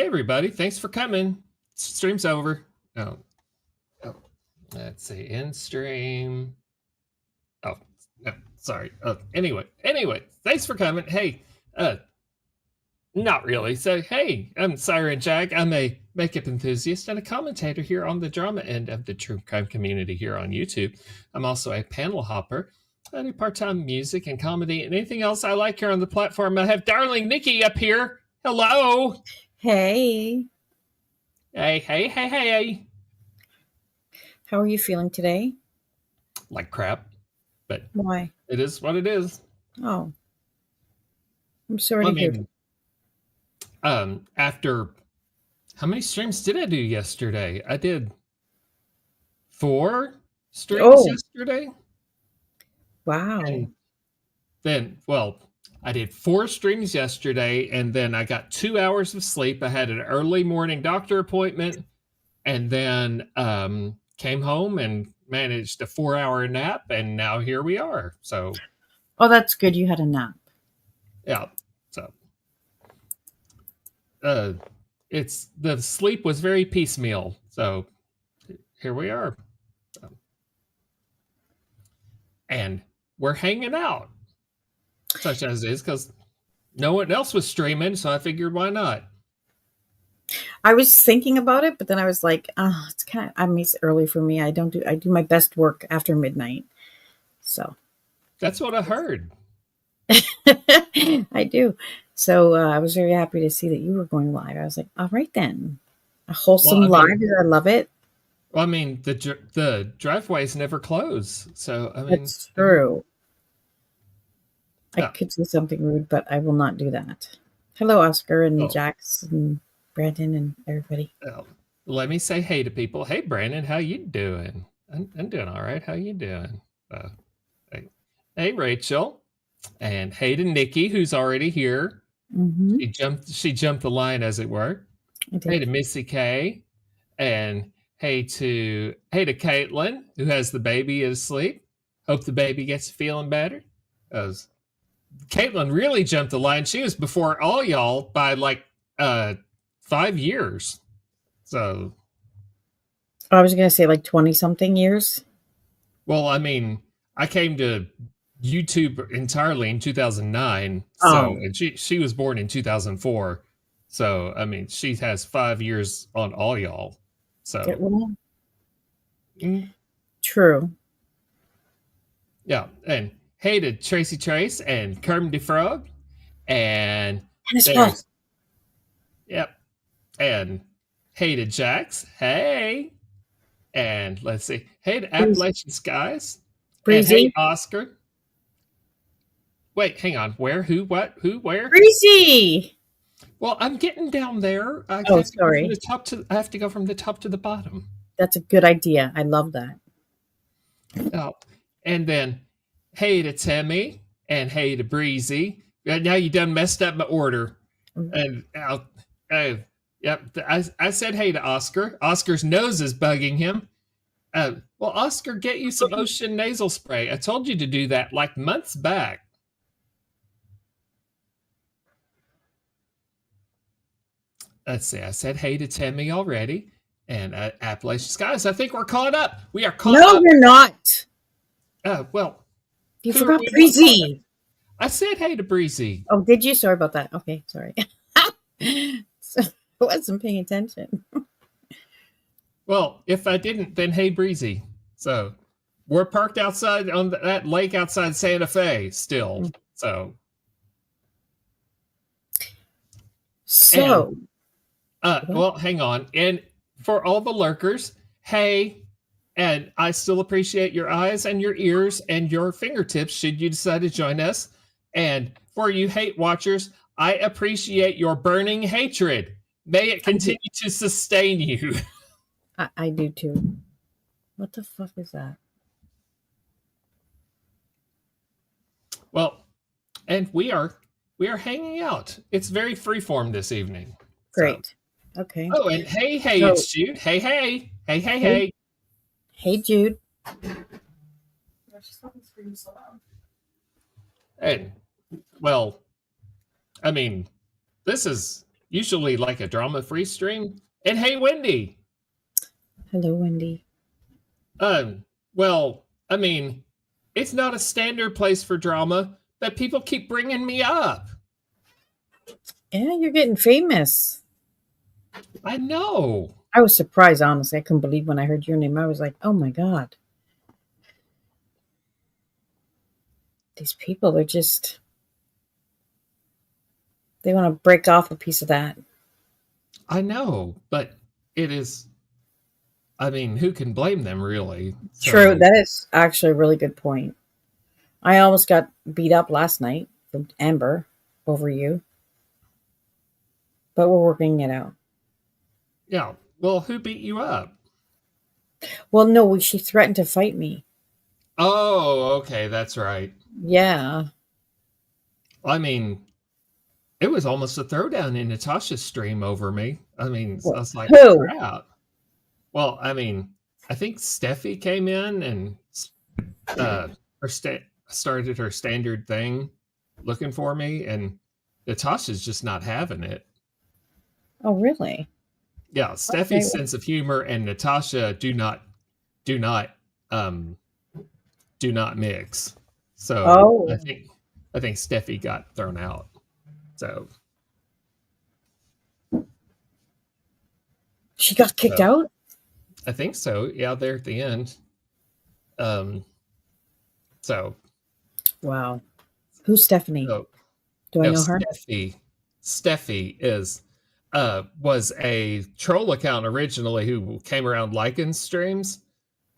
everybody. Thanks for coming. Stream's over. Oh, let's see. End stream. Oh, no, sorry. Anyway, thanks for coming. Hey, not really. So, hey, I'm Siren Jack. I'm a makeup enthusiast and a commentator here on the drama end of the true crime community here on YouTube. I'm also a panel hopper. I do part-time music and comedy and anything else I like here on the platform. I have darling Nikki up here. Hello. Hey. Hey. How are you feeling today? Like crap, but why? It is what it is. Oh, I'm sorry to hear. After how many streams did I do yesterday? I did 4 streams yesterday. Wow. And then, well, I did 4 streams yesterday, and then I got 2 hours of sleep. I had an early morning doctor appointment, and then came home and managed a 4-hour nap, and now here we are. So, oh, that's good. You had a nap. Yeah. So, it's the sleep was very piecemeal. So, here we are, and we're hanging out, such as is, because no one else was streaming, so I figured why not. I was thinking about it, but then I was like, oh, it's kind of, I mean, it's early for me. I do my best work after midnight. So that's what I heard. I do. So I was very happy to see that you were going live. I was like, all right then, a wholesome live. I love it. Well, I mean, the driveways never close, so I mean, that's true. I could say something rude, but I will not do that. Hello, Oscar and Jax and Brandon and everybody. Let me say hey to people. Hey, Brandon, how you doing? I'm doing all right. How you doing? Hey, Rachel, and hey to Nikki, who's already here. Mm-hmm. She jumped the line, as it were. Hey to Missy K, and hey to Caitlin, who has the baby asleep. Hope the baby gets feeling better. Caitlin really jumped the line. She was before all y'all by like 5 years. So I was gonna say like 20-something years. Well, I mean, I came to YouTube entirely in 2009. So and she was born in 2004. So I mean, she has 5 years on all y'all. So true. Yeah, and hey to Tracy Trace and Kermit the Frog, and there's and hey to Jax, hey, and let's see, hey to Appalachian Skies, Breezy. And hey Oscar. Wait, hang on, where, who, what, who, where? Breezy. Well, I'm getting down there. Sorry. I have to go from the top to the bottom. That's a good idea. I love that. Oh, and then hey to Timmy and hey to Breezy. Now you done messed up my order. And I said hey to Oscar. Oscar's nose is bugging him. Well, Oscar, get you some Ocean nasal spray. I told you to do that like months back. Let's see. I said hey to Timmy already. And Appalachian Skies. I think we're caught up. We are caught up. No, we're not. Well, you forgot Breezy. I said hey to Breezy. Oh, did you? Sorry about that. Okay, sorry. So, I wasn't paying attention. Well, if I didn't, then hey Breezy. So we're parked outside on that lake outside Santa Fe still. Well, hang on. And for all the lurkers, hey, and I still appreciate your eyes and your ears and your fingertips should you decide to join us. And for you hate watchers, I appreciate your burning hatred. May it continue to sustain you. I do too. What the fuck is that? Well, and we are hanging out. It's very freeform this evening. Great. Okay. Oh, and hey, it's Jude. Hey. Hey, Jude. And well, I mean, this is usually like a drama-free stream. And hey, Wendy. Hello, Wendy. Well, I mean, it's not a standard place for drama, but people keep bringing me up. Yeah, you're getting famous. I know. I was surprised, honestly. I couldn't believe when I heard your name. I was like, oh my God. These people are just, they want to break off a piece of that. I know, but it is. I mean, who can blame them, really? So, True. That is actually a really good point. I almost got beat up last night from Amber over you, but we're working it out. yeah. Well, who beat you up? Well, no, she threatened to fight me. Oh, okay, that's right. Yeah. I mean, it was almost a throwdown in Natasha's stream over me. I mean, I was like, Who? crap. Well, I mean, I think Steffi came in and started her standard thing looking for me, and Natasha's just not having it. Oh, really? Yeah, Steffi's sense of humor and Natasha do not mix. So I think Steffi got thrown out. So she got kicked out? I think so. Yeah, there at the end. So wow. Who's Stephanie? Do I know her? Steffi is was a troll account originally who came around liking streams.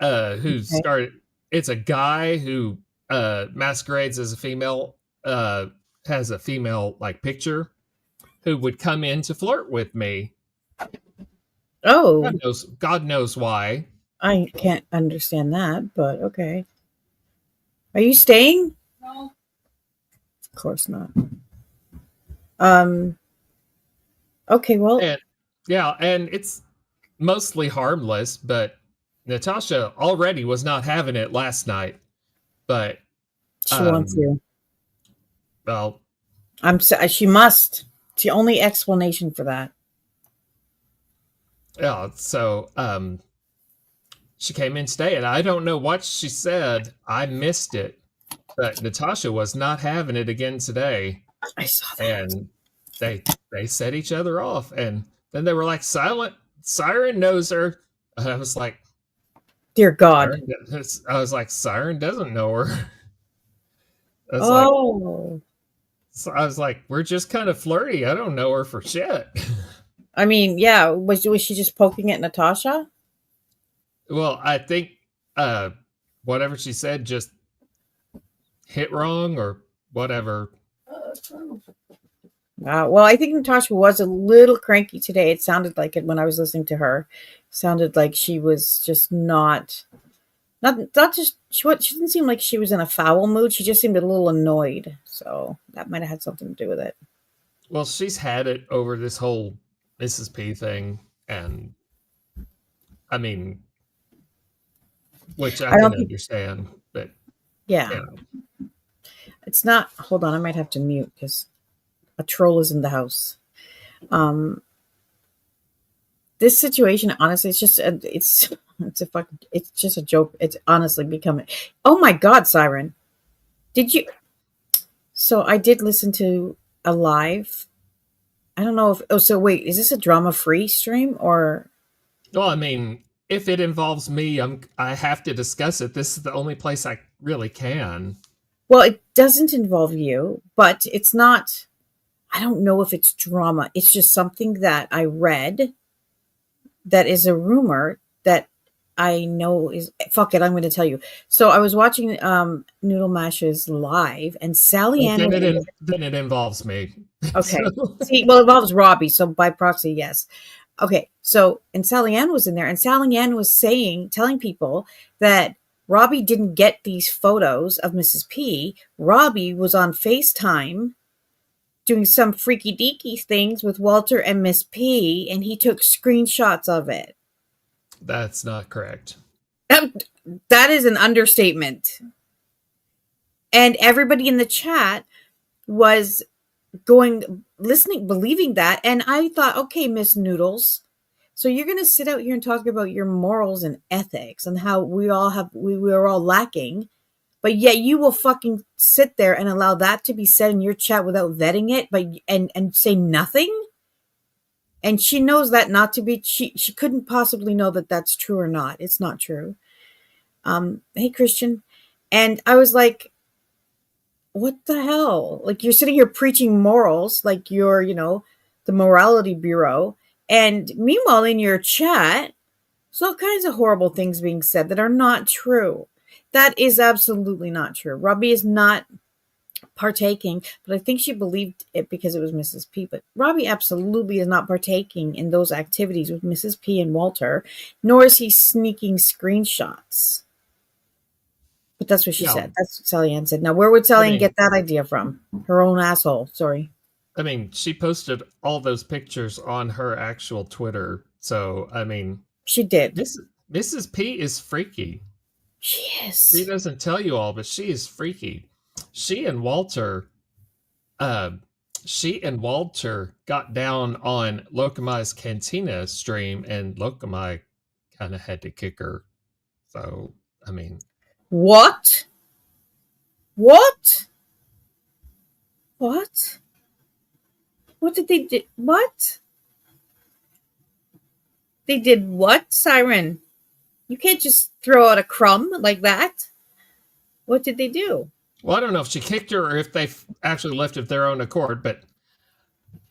Who started? It's a guy who masquerades as a female. Has a female like picture, who would come in to flirt with me. Oh, God knows why. I can't understand that, but okay. Are you staying? No. Of course not. Okay, well. And it's mostly harmless, but Natasha already was not having it last night. But she wants you. Well, she must. It's the only explanation for that. Yeah, so she came in today, and I don't know what she said. I missed it, but Natasha was not having it again today. I saw that, and they set each other off, and then they were like, Siren knows her. And I was like, dear God. I was like, Siren doesn't know her. I was like, we're just kind of flirty. I don't know her for shit. I mean, yeah, was she just poking at Natasha? Well, I think whatever she said just hit wrong or whatever. Well, I think Natasha was a little cranky today. It sounded like it when I was listening to her. It sounded like she was just not just she didn't seem like she was in a foul mood. She just seemed a little annoyed. So that might have had something to do with it. Well, she's had it over this whole Mrs. P thing, and I mean, which I can understand, but yeah. It's not. Hold on, I might have to mute because a troll is in the house. This situation, honestly, it's just it's just a joke. It's honestly becoming. Oh my God, Siren, did you? So I did listen to a live. I don't know if. Oh, so wait, is this a drama-free stream or? Well, I mean, if it involves me, I have to discuss it. This is the only place I really can. Well, it doesn't involve you, but it's not. I don't know if it's drama. It's just something that I read that is a rumor that I know is. Fuck it, I'm going to tell you. So I was watching Noodle Mash's live, and Sally Ann. Then it involves me. Okay. See, well, it involves Robbie, so by proxy, yes. Okay, so, and Sally Ann was in there, and Sally Ann was telling people that Robbie didn't get these photos of Mrs. P. Robbie was on FaceTime doing some freaky deaky things with Walter and Miss P, and he took screenshots of it. That's not correct. That is an understatement. And everybody in the chat was going believing that. And I thought, okay, Miss Noodles, so you're going to sit out here and talk about your morals and ethics and how we are all lacking, but yet you will fucking sit there and allow that to be said in your chat without vetting it, but and say nothing. And she knows that not to be. She couldn't possibly know that that's true or not. It's not true. Hey Christian, and I was like, what the hell? Like, you're sitting here preaching morals, like you're, the morality bureau, and meanwhile in your chat, there's all kinds of horrible things being said that are not true. That is absolutely not true. Robbie is not partaking, but I think she believed it because it was Mrs. P. But Robbie absolutely is not partaking in those activities with Mrs. P and Walter, nor is he sneaking screenshots. But that's what she said. That's what Sally Ann said. Now, where would Sally Ann get that idea from? Her own asshole. Sorry. I mean, she posted all those pictures on her actual Twitter. So, I mean, she did. Mrs. P is freaky. She is. She doesn't tell you all, but she is freaky. She and Walter got down on Lokamai's Cantina stream, and Lokamai kind of had to kick her. So, I mean, what? What did they do? What? They did what, Siren? You can't just throw out a crumb like that. What did they do? Well, I don't know if she kicked her or if they actually left of their own accord, but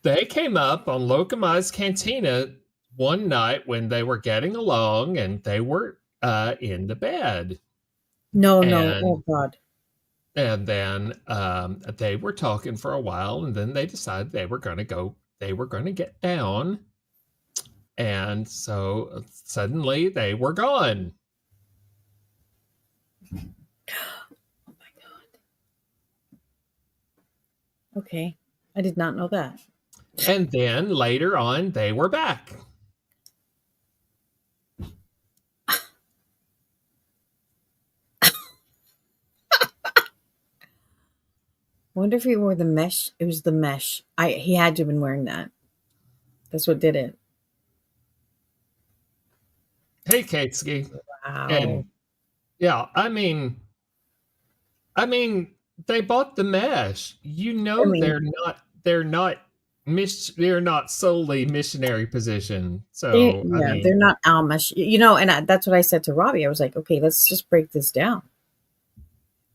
they came up on Lokamai's Cantina one night when they were getting along and they were in the bed. No. Oh, God. And then they were talking for a while, and then they decided they were going to get down. And so suddenly they were gone. Oh my God. Okay. I did not know that. And then later on, they were back. I wonder if he wore the mesh. It was the mesh. He had to have been wearing that. That's what did it. Hey, Katesky. Wow. And yeah, I mean, they bought the mesh. They're not solely missionary position. So they're not Amish. And that's what I said to Robbie. I was like, okay, let's just break this down.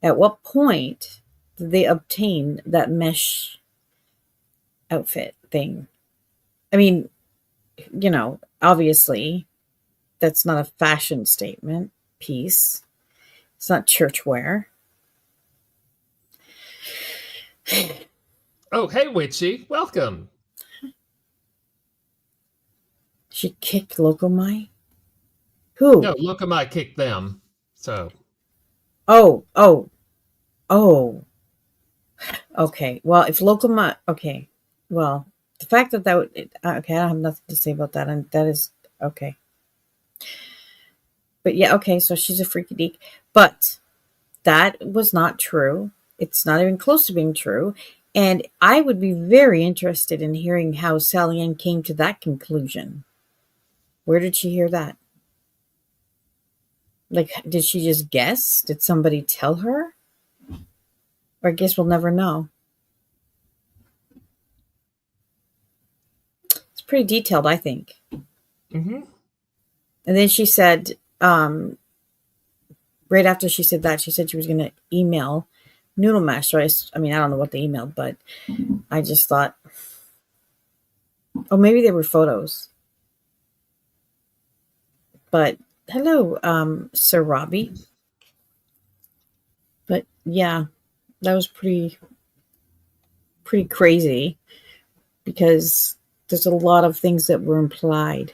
At what point did they obtain that mesh outfit thing? I mean, obviously that's not a fashion statement piece. It's not church wear. Oh, hey, Witchy. Welcome. She kicked Lokamai? Who? No, Lokamai kicked them. So. Oh. Okay. Well, if Lokamai... Okay. Well, the fact that would... Okay, I don't have nothing to say about that. And that is... Okay. But yeah, okay, so she's a freaky deek. But that was not true. It's not even close to being true. And I would be very interested in hearing how Sally Ann came to that conclusion. Where did she hear that? Like, did she just guess? Did somebody tell her? Or I guess we'll never know. It's pretty detailed, I think. Mm-hmm. And then she said, right after she said that, she said she was going to email Noodle Mash. So I don't know what they emailed, but I just thought, oh, maybe they were photos. But hello, Sir Robbie. But yeah, that was pretty crazy because there's a lot of things that were implied.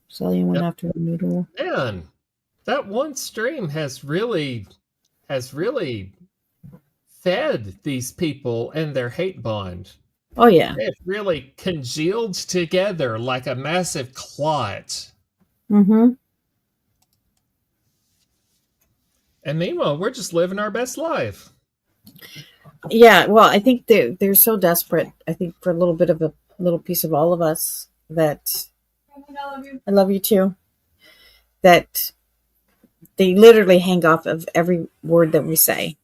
Sally went after the Noodle. Man, that one stream has really fed these people and their hate bond. Oh, yeah. It really congealed together like a massive clot. Mm-hmm. And meanwhile, we're just living our best life. Yeah, well, I think they're so desperate. I think for a little bit of a little piece of all of us that I love you too. That they literally hang off of every word that we say,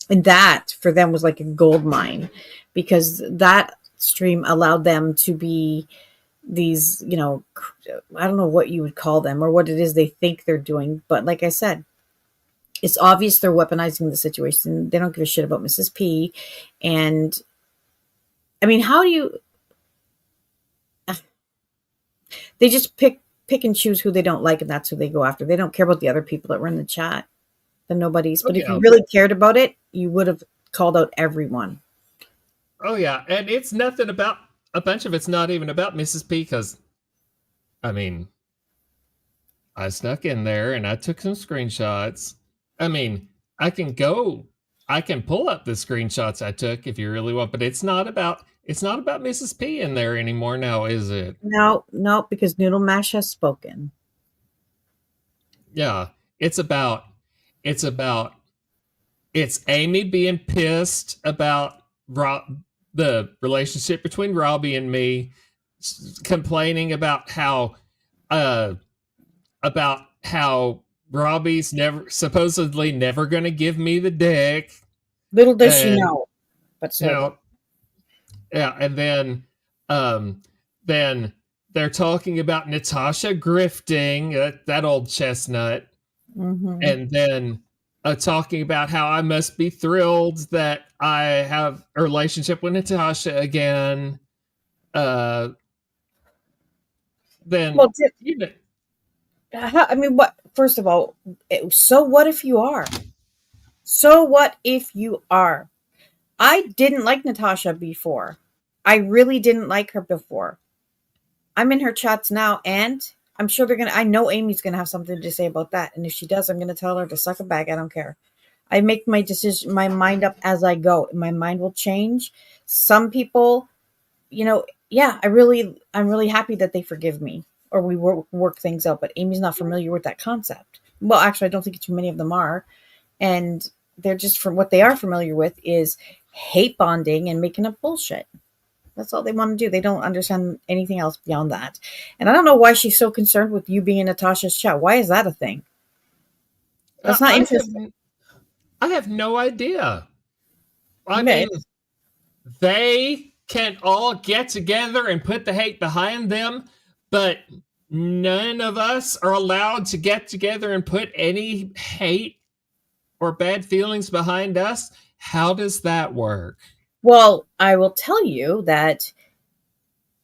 and that for them was like a gold mine, because that stream allowed them to be these, I don't know what you would call them or what it is they think they're doing, but like I said, it's obvious they're weaponizing the situation. They don't give a shit about Mrs. P. And I mean, how do you? They just pick and choose who they don't like, and that's who they go after. They don't care about the other people that were in the chat, the nobodies. Oh But if you yeah, really cared about it, you would have called out everyone. oh yeah, and it's nothing about a bunch of it's not even about Mrs. P because I mean I snuck in there and I took some screenshots. I mean, I can go, I can pull up the screenshots I took if you really want, but it's not about Mrs. P in there anymore now, is it? No, no, because Noodle Mash has spoken. Yeah, it's about it's about it's Amy being pissed about the relationship between Robbie and me, complaining uh about how Robbie's never supposedly never going to give me the dick, Little does she and know, but you sort of. know, yeah, and um, then they're talking about Natasha grifting that old chestnut, Hmm. and then talking about how I must be thrilled that I have a relationship with Natasha again. Uh, then Well, you know, I mean, what? First of all, so what if you are? So what if you are? I didn't like Natasha before. I really didn't like her before. I'm in her chats now, and I'm sure they're gonna. I know Amy's gonna have something to say about that, and if she does, I'm gonna tell her to suck a bag. I don't care. I make my decision, my mind up as I go. My mind will change. Some people, yeah, I'm really happy that they forgive me or we work things out. But Amy's not familiar with that concept. Well, actually, I don't think too many of them are, and they're just from what they are familiar with is hate bonding and making up bullshit. That's all they want to do. They don't understand anything else beyond that. And I don't know why she's so concerned with you being in Natasha's chat. Why is that a thing? That's not I interesting. have I have no idea. I Okay. mean, they can all get together and put the hate behind them, but none of us are allowed to get together and put any hate or bad feelings behind us. How does that work? Well, I will tell you that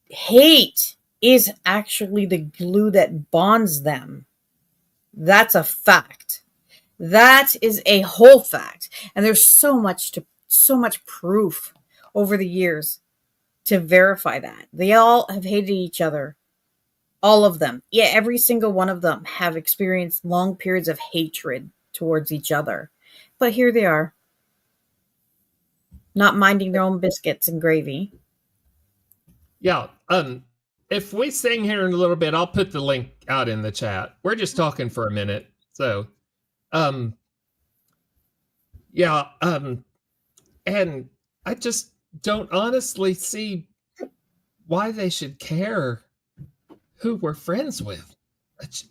hate is actually the glue that bonds them. That's a fact. That is a whole fact. And there's so much proof over the years to verify that. They all have hated each other. All of them. Yeah, every single one of them have experienced long periods of hatred towards each other. But here they are, not minding their own biscuits and gravy. Yeah. If we sing here in a little bit, I'll put the link out in the chat. We're just talking for a minute. So, um, yeah, and I just don't honestly see why they should care who we're friends with.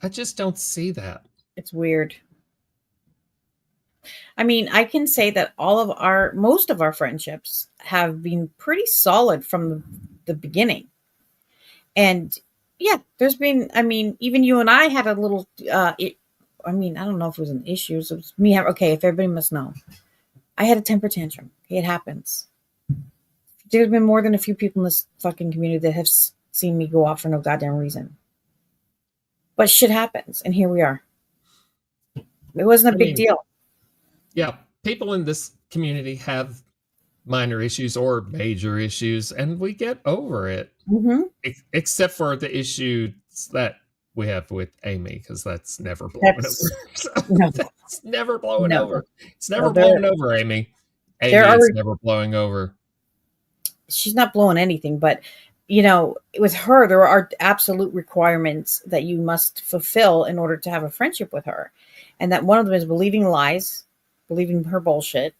I just don't see that. It's weird. I mean, I can say that most of our friendships have been pretty solid from the beginning. And yeah, there's been, I mean, even you and I had a little, I mean, I don't know if it was an issue. It was me. Okay, if everybody must know, I had a temper tantrum. It happens. There's been more than a few people in this fucking community that have seen me go off for no goddamn reason. But shit happens, and here we are. It wasn't I a big mean, deal. yeah, people in this community have minor issues or major issues, and we get over it. Mm-hmm. Except for the issues that we have with Amy, because that's never blowing over. That's So no, that's never blowing no, over. It's no. never blowing over, Amy. There Amy, are. it's never blowing over. She's not blowing anything, but with her, there are absolute requirements that you must fulfill in order to have a friendship with her, and that one of them is believing lies, believing her bullshit,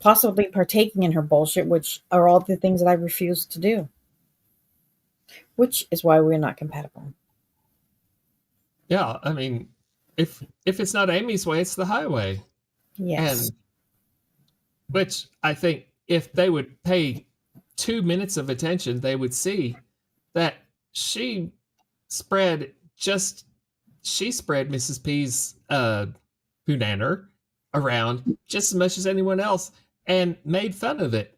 possibly partaking in her bullshit, which are all the things that I refuse to do. Which is why we're not compatible. Yeah, I mean, if it's not Amy's way, it's the highway. Yes. And which I think if they would pay 2 minutes of attention, they would see that she spread just she spread Mrs. P's punanner around just as much as anyone else and made fun of it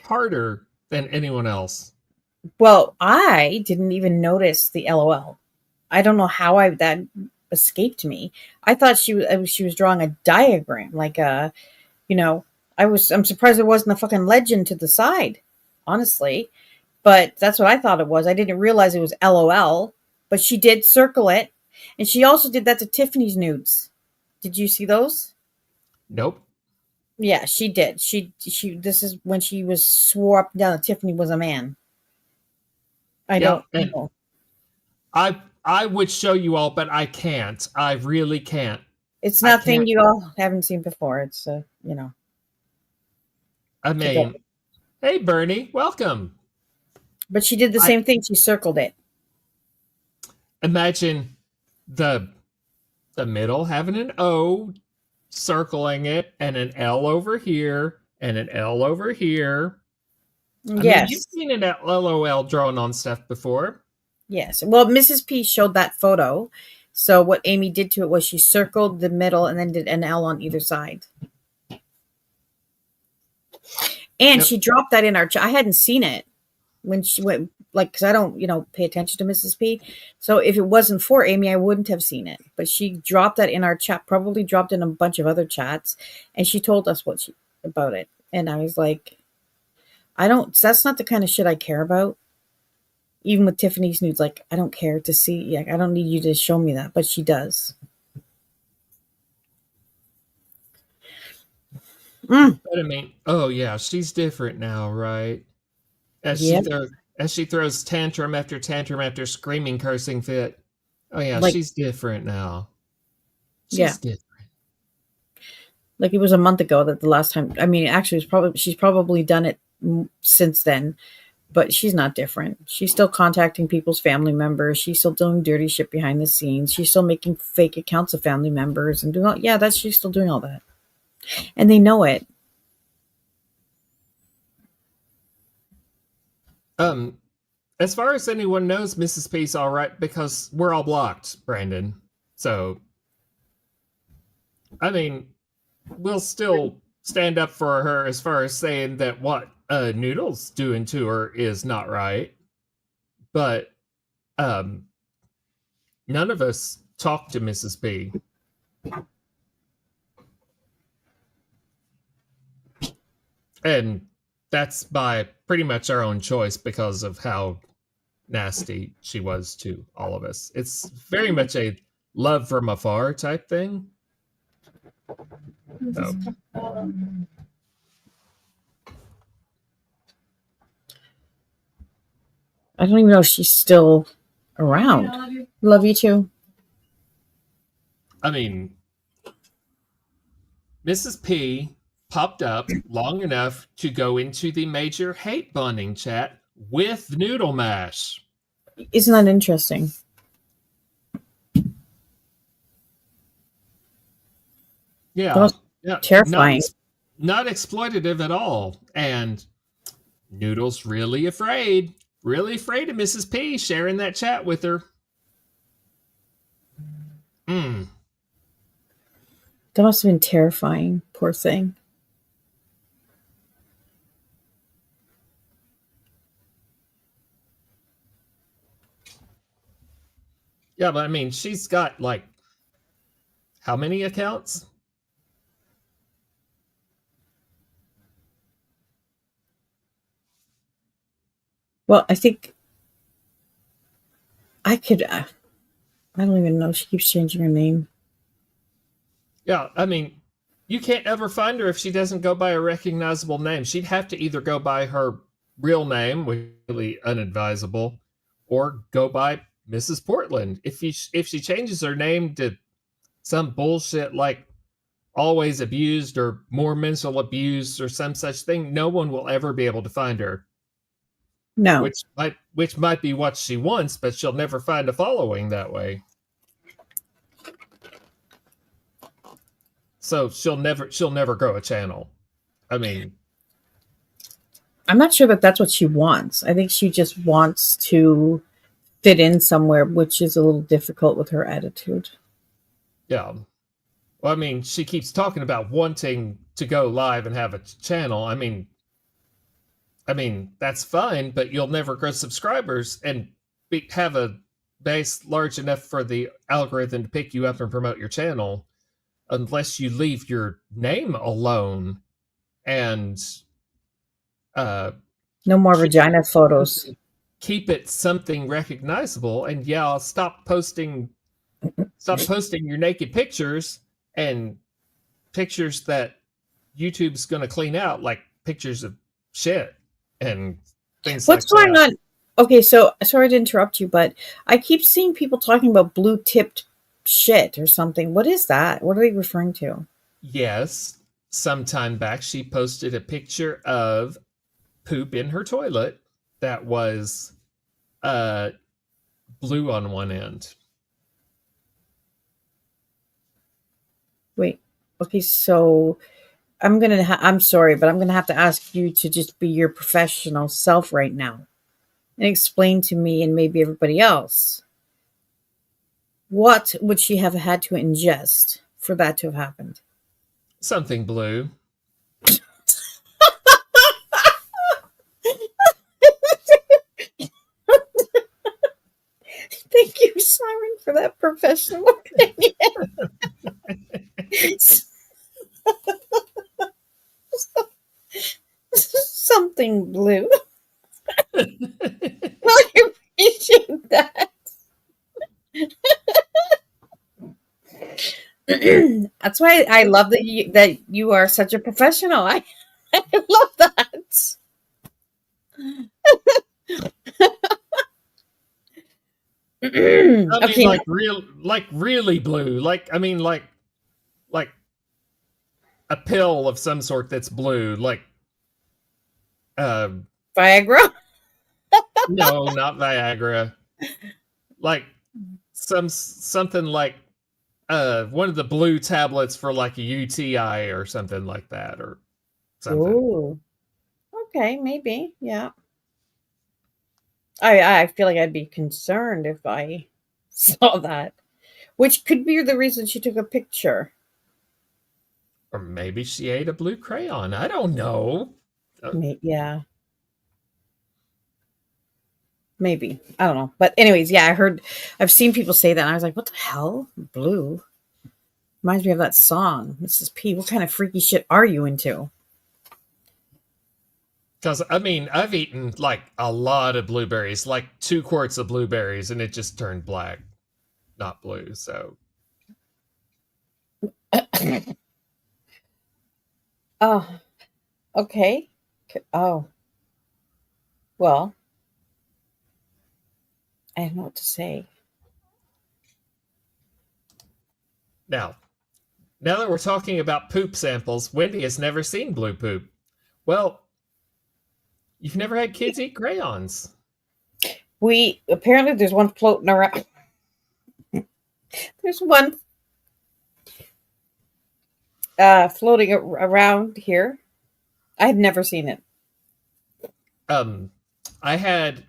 harder than anyone else. Well, I didn't even notice the LOL. I don't know how that escaped me. I thought she was drawing a diagram, like a, you know, I'm surprised there wasn't a fucking legend to the side, honestly. But that's what I thought it was. I didn't realize it was LOL, but she did circle it. And she also did that to Tiffany's nudes. Did you see those? Nope. Yeah, she did. She this is when she was swore up and down that Tiffany was a man. I Yeah, don't and know. I would show you all, but I can't. I really can't. It's I nothing can't. you all haven't seen before. It's I today. mean, hey Bernie, welcome. But she did the I same thing. She circled it. imagine the middle having an O, circling it, and an L over here, and an L over here. I mean, you've Yes. seen an LOL drawn on stuff before. Yes. Well, Mrs. P showed that photo. So what Amy did to it was she circled the middle and then did an L on either side. And Yep. she dropped that in our chat. I hadn't seen it when she went, like, because I don't, pay attention to Mrs. P. So if it wasn't for Amy, I wouldn't have seen it. But she dropped that in our chat, probably dropped in a bunch of other chats, and she told us about it. And I was like, that's not the kind of shit I care about. Even with Tiffany's nudes, like, I don't care to see, I don't need you to show me that, but she does. But I mean, oh yeah, she's different now, right? As Yep. she throws tantrum after screaming, cursing fit. Oh yeah, Like, she's different now. yeah. She's different. Like, it was a month ago that the last time, I mean, actually, she's probably done it since then, but she's not different. She's still contacting people's family members. She's still doing dirty shit behind the scenes. She's still making fake accounts of family members and doing all, yeah, she's still doing all that. And they know it. As far as anyone knows, Mrs. P's all right because we're all blocked, Brandon. So, I mean, we'll still stand up for her as far as saying that what Noodle's doing to her is not right. But none of us talk to Mrs. P. And that's by pretty much our own choice because of how nasty she was to all of us. It's very much a love from afar type thing. So. I don't even know if she's still around. Love you too. I mean, Mrs. P popped up long enough to go into the major hate bonding chat with Noodle Mash. Isn't that interesting? Yeah, terrifying. Not exploitative at all. And Noodle's really afraid of Mrs. P sharing that chat with her. That must have been terrifying. Poor thing. Yeah, but I mean, she's got like how many accounts? Well, I think I could. I don't even know. She keeps changing her name. Yeah, I mean, you can't ever find her if she doesn't go by a recognizable name. She'd have to either go by her real name, which is really unadvisable, or go by Mrs. Portland. If she changes her name to some bullshit like always abused or more mental abuse or some such thing, no one will ever be able to find her. No. Which might be what she wants, but she'll never find a following that way. So she'll never grow a channel. I mean, I'm not sure that that's what she wants. I think she just wants to fit in somewhere, which is a little difficult with her attitude. yeah. Well, I mean, she keeps talking about wanting to go live and have a channel. I mean, that's fine, but you'll never grow subscribers and have a base large enough for the algorithm to pick you up and promote your channel unless you leave your name alone and no more keep, vagina photos. Keep it something recognizable. And yeah, stop posting your naked pictures and pictures that YouTube's going to clean out, like pictures of shit and things What's like going that. on? Okay, so sorry to interrupt you, but I keep seeing people talking about blue tipped shit or something. What is that? What are they referring to? Yes, some time back she posted a picture of poop in her toilet that was blue on one end. Wait. Okay, so I'm sorry, but I'm gonna have to ask you to just be your professional self right now and explain to me and maybe everybody else, what would she have had to ingest for that to have happened? Something blue. Thank you, Simon, for that professional opinion. Something blue. I appreciate that. That's why I love that you are such a professional. I love that. I mean, Okay. like really blue. Like a pill of some sort that's blue. Like Viagra. no, not Viagra. Like something like one of the blue tablets for like a UTI or something like that or something. Ooh. Okay, maybe. Yeah. I feel like I'd be concerned if I saw that. Which could be the reason she took a picture. Or maybe she ate a blue crayon. I don't know. Yeah. Maybe. I don't know. But anyways, yeah, I've seen people say that and I was like, what the hell? Blue? Reminds me of that song. Mrs. P, what kind of freaky shit are you into? Because I mean, I've eaten like a lot of blueberries, like 2 quarts of blueberries, and it just turned black, not blue. So Oh, okay. Oh, well, I don't know what to say. now that we're talking about poop samples, Wendy has never seen blue poop. Well, you've never had kids eat crayons. We apparently there's one floating around. There's one floating around here. I've never seen it. I had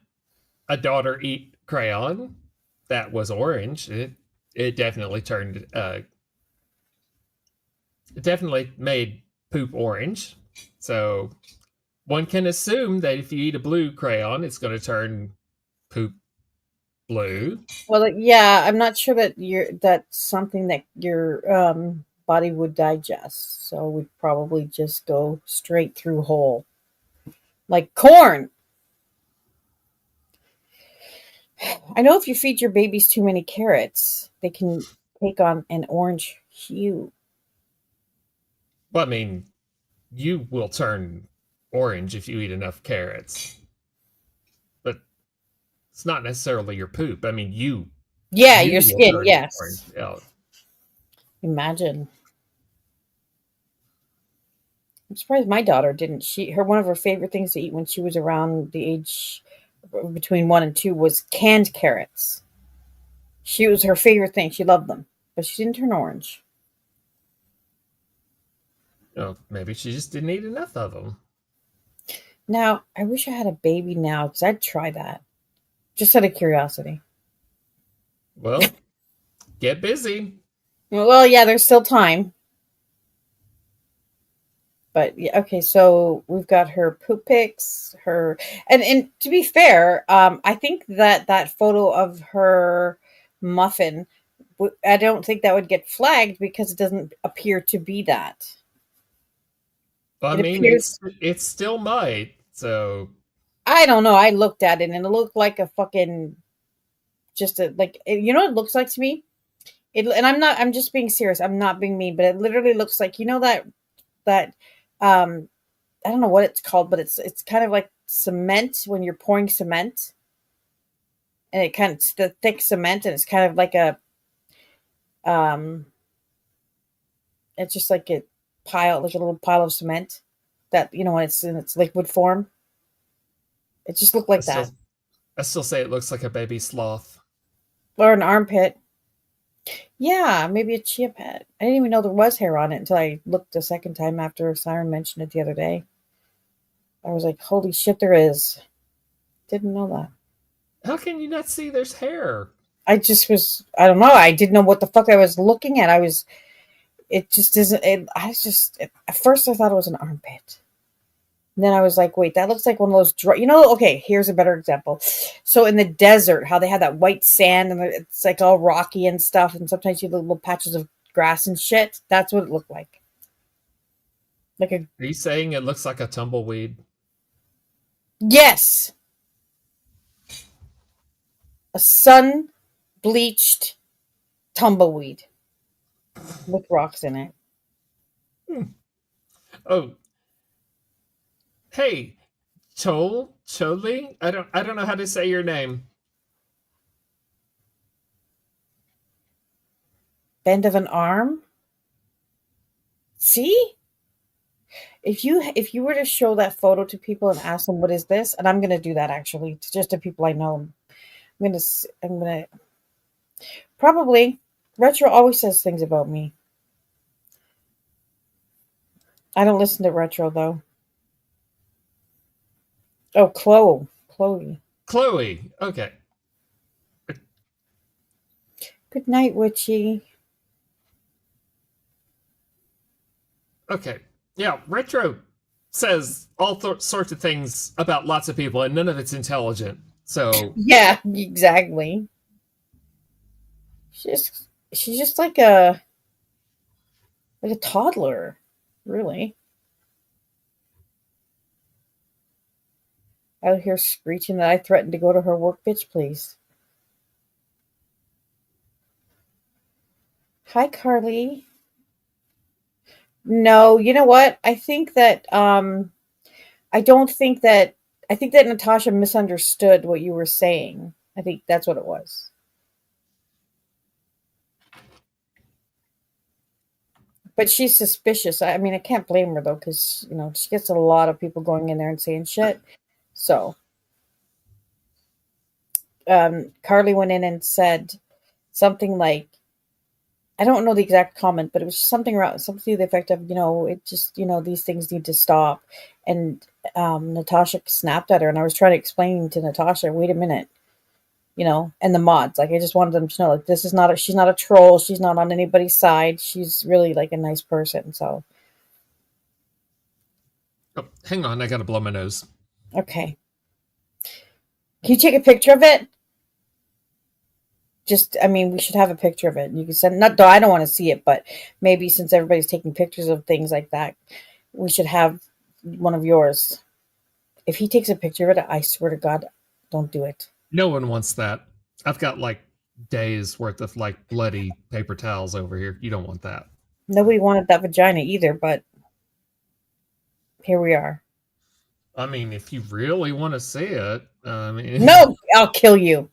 a daughter eat crayon that was orange. It definitely turned it definitely made poop orange. So one can assume that if you eat a blue crayon, it's going to turn poop blue. Well, yeah, I'm not sure that that's something that your body would digest. So we'd probably just go straight through whole, like corn. I know if you feed your babies too many carrots, they can take on an orange hue. Well, I mean, you will turn orange if you eat enough carrots, but it's not necessarily your poop. I mean, Yeah, you your will skin, turn orange. yes. Yeah. Imagine. I'm surprised my daughter didn't. One of her favorite things to eat when she was around the age between 1 and 2 was canned carrots. She was her favorite thing. She loved them, but she didn't turn orange. Oh, maybe she just didn't eat enough of them. Now, I wish I had a baby now because I'd try that just out of curiosity. Well, get busy. Well, yeah, there's still time. But yeah, okay, so we've got her poop pics, her and to be fair, I think that that photo of her muffin, I don't think that would get flagged because it doesn't appear to be that. I It mean, appears, it still might. So I don't know. I looked at it and it looked like a fucking just a like you know what it looks like to me. And I'm not. I'm just being serious. I'm not being mean, but it literally looks like you know that um I don't know what it's called, but it's kind of like cement when you're pouring cement, and it's the thick cement, and it's kind of like a um, it's just like a pile, like a little pile of cement that you know when it's in its liquid form. It just looked I like that, still I still say it looks like a baby sloth. or an armpit. Yeah, maybe a chia pet. I didn't even know there was hair on it until I looked a second time after Siren mentioned it the other day. I was like, holy shit, there is. Didn't know that. How can you not see there's hair? I just was, I don't know. I didn't know what the fuck I was looking at. It just isn't, at first I thought it was an armpit. And then I was like, wait, that looks like one of those, okay, here's a better example. So in the desert, how they have that white sand and it's like all rocky and stuff. And sometimes you have little patches of grass and shit. That's what it looked like. Like a, Are you saying it looks like a tumbleweed? yes, a sun bleached tumbleweed with rocks in it. Hmm. Oh, hey, Choli? I don't know how to say your name. Bend of an arm. See? If you were to show that photo to people and ask them what is this, and I'm gonna do that actually, just to people I know. I'm gonna probably Retro always says things about me. I don't listen to Retro though. Oh, Chloe. Chloe. Okay. Good night, Witchy. Okay. Yeah, Retro says all sorts of things about lots of people, and none of it's intelligent. So, Yeah, exactly. She's just like a toddler, really. I hear screeching that I threatened to go to her work. Bitch, please. Hi, Carly. No, you know what? I don't think that I think that Natasha misunderstood what you were saying. I think that's what it was. But she's suspicious. I mean, I can't blame her though, because she gets a lot of people going in there and saying shit. So, Carly went in and said something like, I don't know the exact comment, but it was something around something to the effect of, it just, these things need to stop. And Natasha snapped at her, and I was trying to explain to Natasha, wait a minute, and the mods. Like I just wanted them to know, like she's not a troll. She's not on anybody's side. She's really like a nice person. So oh, hang on, I gotta blow my nose. okay, can you take a picture of it? Just, I mean, we should have a picture of it. You can send. Not, I don't want to see it, but maybe since everybody's taking pictures of things like that, we should have one of yours. If he takes a picture of it, I swear to God, don't do it. No one wants that. I've got like days worth of like bloody paper towels over here. You don't want that. Nobody wanted that vagina either, but here we are. I mean, if you really want to see it, I mean, No, I'll kill you.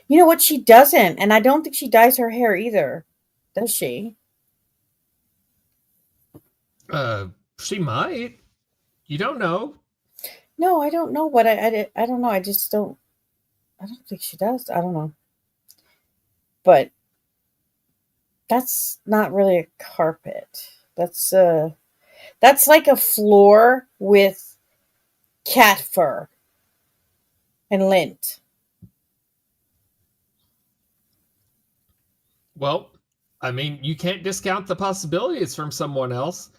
You know what? She doesn't, and I don't think she dyes her hair either. Does she? She might. You don't know. No, I don't know. But I don't know. I just don't. I don't think she does. I don't know. But that's not really a carpet. That's like a floor with cat fur and lint. Well, I mean, you can't discount the possibility it's from someone else.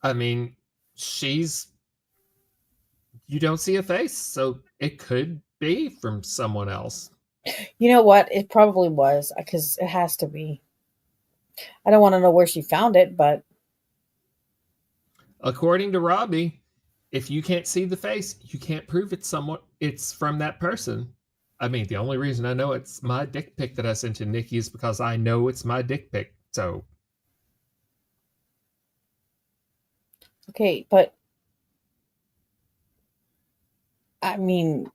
I mean, she's you don't see a face, so it could be from someone else. You know what? It probably was because it has to be. I don't want to know where she found it, but According to Robbie, if you can't see the face, you can't prove it's from that person. I mean, the only reason I know it's my dick pic that I sent to Nikki is because I know it's my dick pic. So, okay, but I mean,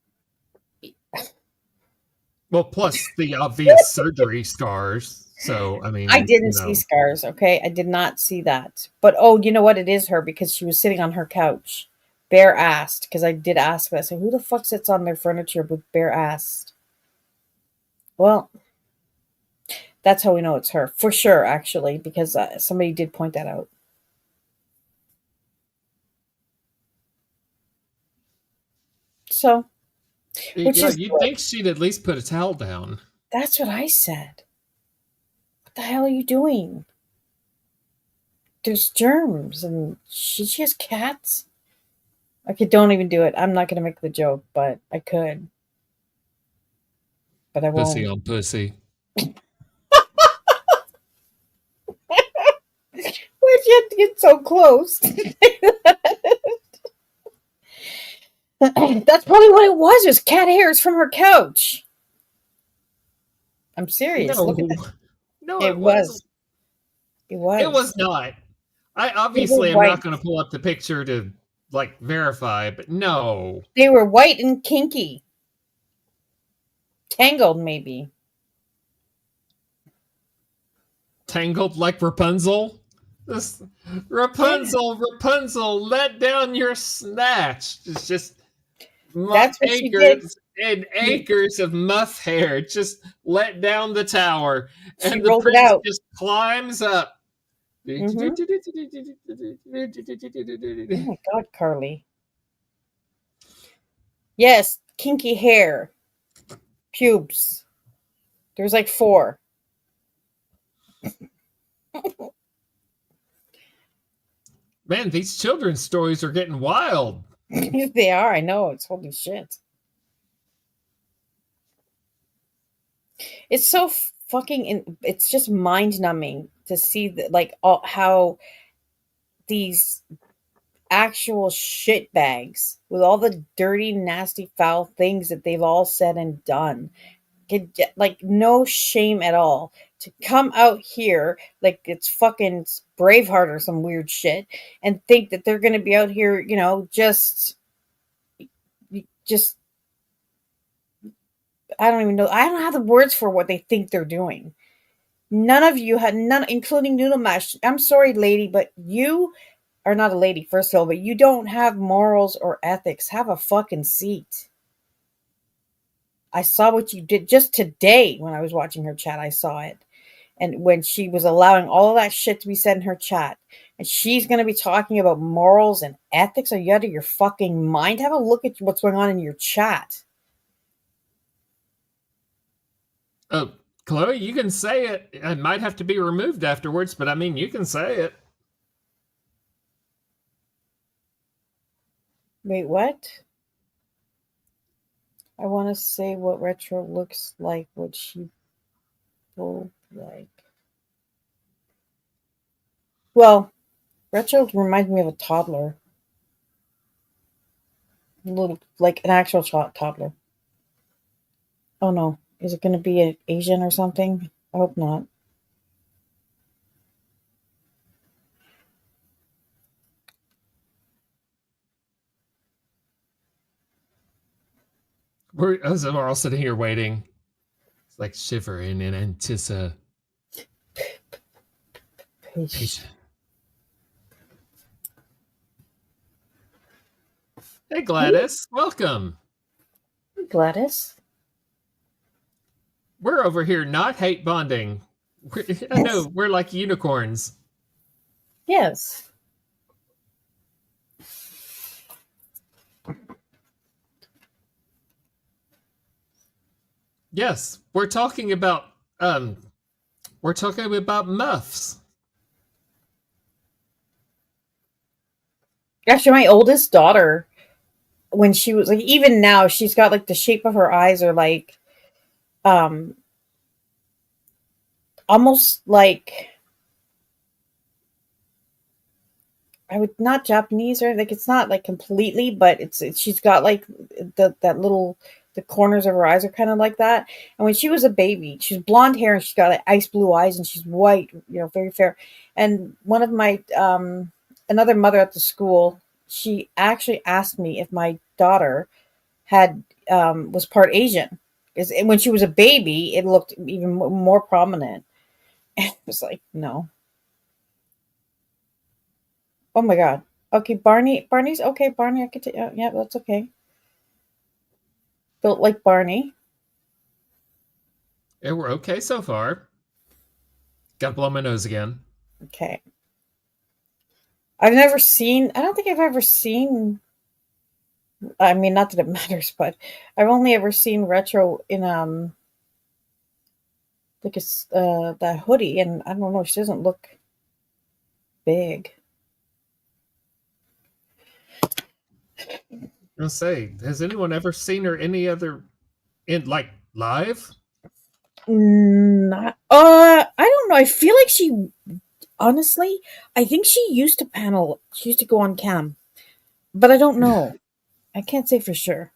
well, plus the obvious surgery scars. So, I I mean, didn't see scars, okay? I did not see that. But oh, you know what? It is her because she was sitting on her couch, bare assed. Because I did ask that. I said, who the fuck sits on their furniture with bare assed? Well, that's how we know it's her. For sure, actually, because somebody did point that out. So, which yeah, is you'd good. think she'd at least put a towel down. That's what I said. What the hell are you doing? There's germs and she has cats. Okay, don't even do it. I'm not going to make the joke, but I could. But I Pussy won't. on pussy. Why'd you have to get so close? That's probably what it was. It was cat hairs from her couch. I'm serious. Look at No, that. no, It it wasn't. was. It It was. was not. I They were obviously am not white. going to pull up the picture to like verify, but no. They were white and kinky. Tangled, maybe. Tangled like Rapunzel. This Yeah. Rapunzel, let down your snatch. It's just That's what she did. acres and acres of muff hair. Just let down the tower, She and the rolled it prince out. just climbs up. Mm-hmm. Oh my God, Carly. Yes, kinky hair. Pubes. There's like four. Man, these children's stories are getting wild. They are. I know. It's holy shit. It's so fucking. It's just mind numbing to see that, like, how these actual shit bags with all the dirty, nasty, foul things that they've all said and done. Like, no shame at all to come out here like it's fucking Braveheart or some weird shit and think that they're going to be out here, just I don't even know. I don't have the words for what they think they're doing. None of you had none, including Noodle Mash. I'm sorry, lady, but you are not a lady, first of all, but you don't have morals or ethics. Have a fucking seat. I saw what you did just today when I was watching her chat. I saw it. And when she was allowing all of that shit to be said in her chat, and she's going to be talking about morals and ethics, are you out of your fucking mind? Have a look at what's going on in your chat. Oh, Chloe, you can say it. It might have to be removed afterwards, but I mean, you can say it. Wait, what? I want to say what retro looks like, what she will like. Well, retro reminds me of a toddler. A little, like an actual toddler. Oh no. Is it going to be an Asian or something? I hope not. We're all sitting here waiting. It's like shivering in anticipation. Hey, Gladys, welcome. Gladys. We're over here not hate bonding. I know, we're like unicorns. Yes. Yes, we're talking about muffs. Actually, my oldest daughter, when she was like, even now, she's got like the shape of her eyes are like, um, almost like I would not Japanese or like it's not like completely, but she's got like that little the corners of her eyes are kind of like that. And when she was a baby, she's blonde hair and she's got like ice blue eyes and she's white, very fair. And one of my another mother at the school, she actually asked me if my daughter had was part Asian. Because when she was a baby, it looked even more prominent. It was like, no. Oh my god. Okay, Barney. Barney's okay. Barney, I could take. Yeah, that's okay. Built like Barney. Yeah, we're okay so far. Gotta blow my nose again. Okay. I've never seen. I don't think I've ever seen. I mean, not that it matters, but I've only ever seen retro in like a that hoodie, and I don't know. She doesn't look big. I'll say, has anyone ever seen her any other in like live? Not. I don't know. I feel like she. Honestly, I think she used to panel. She used to go on cam, but I don't know. I can't say for sure.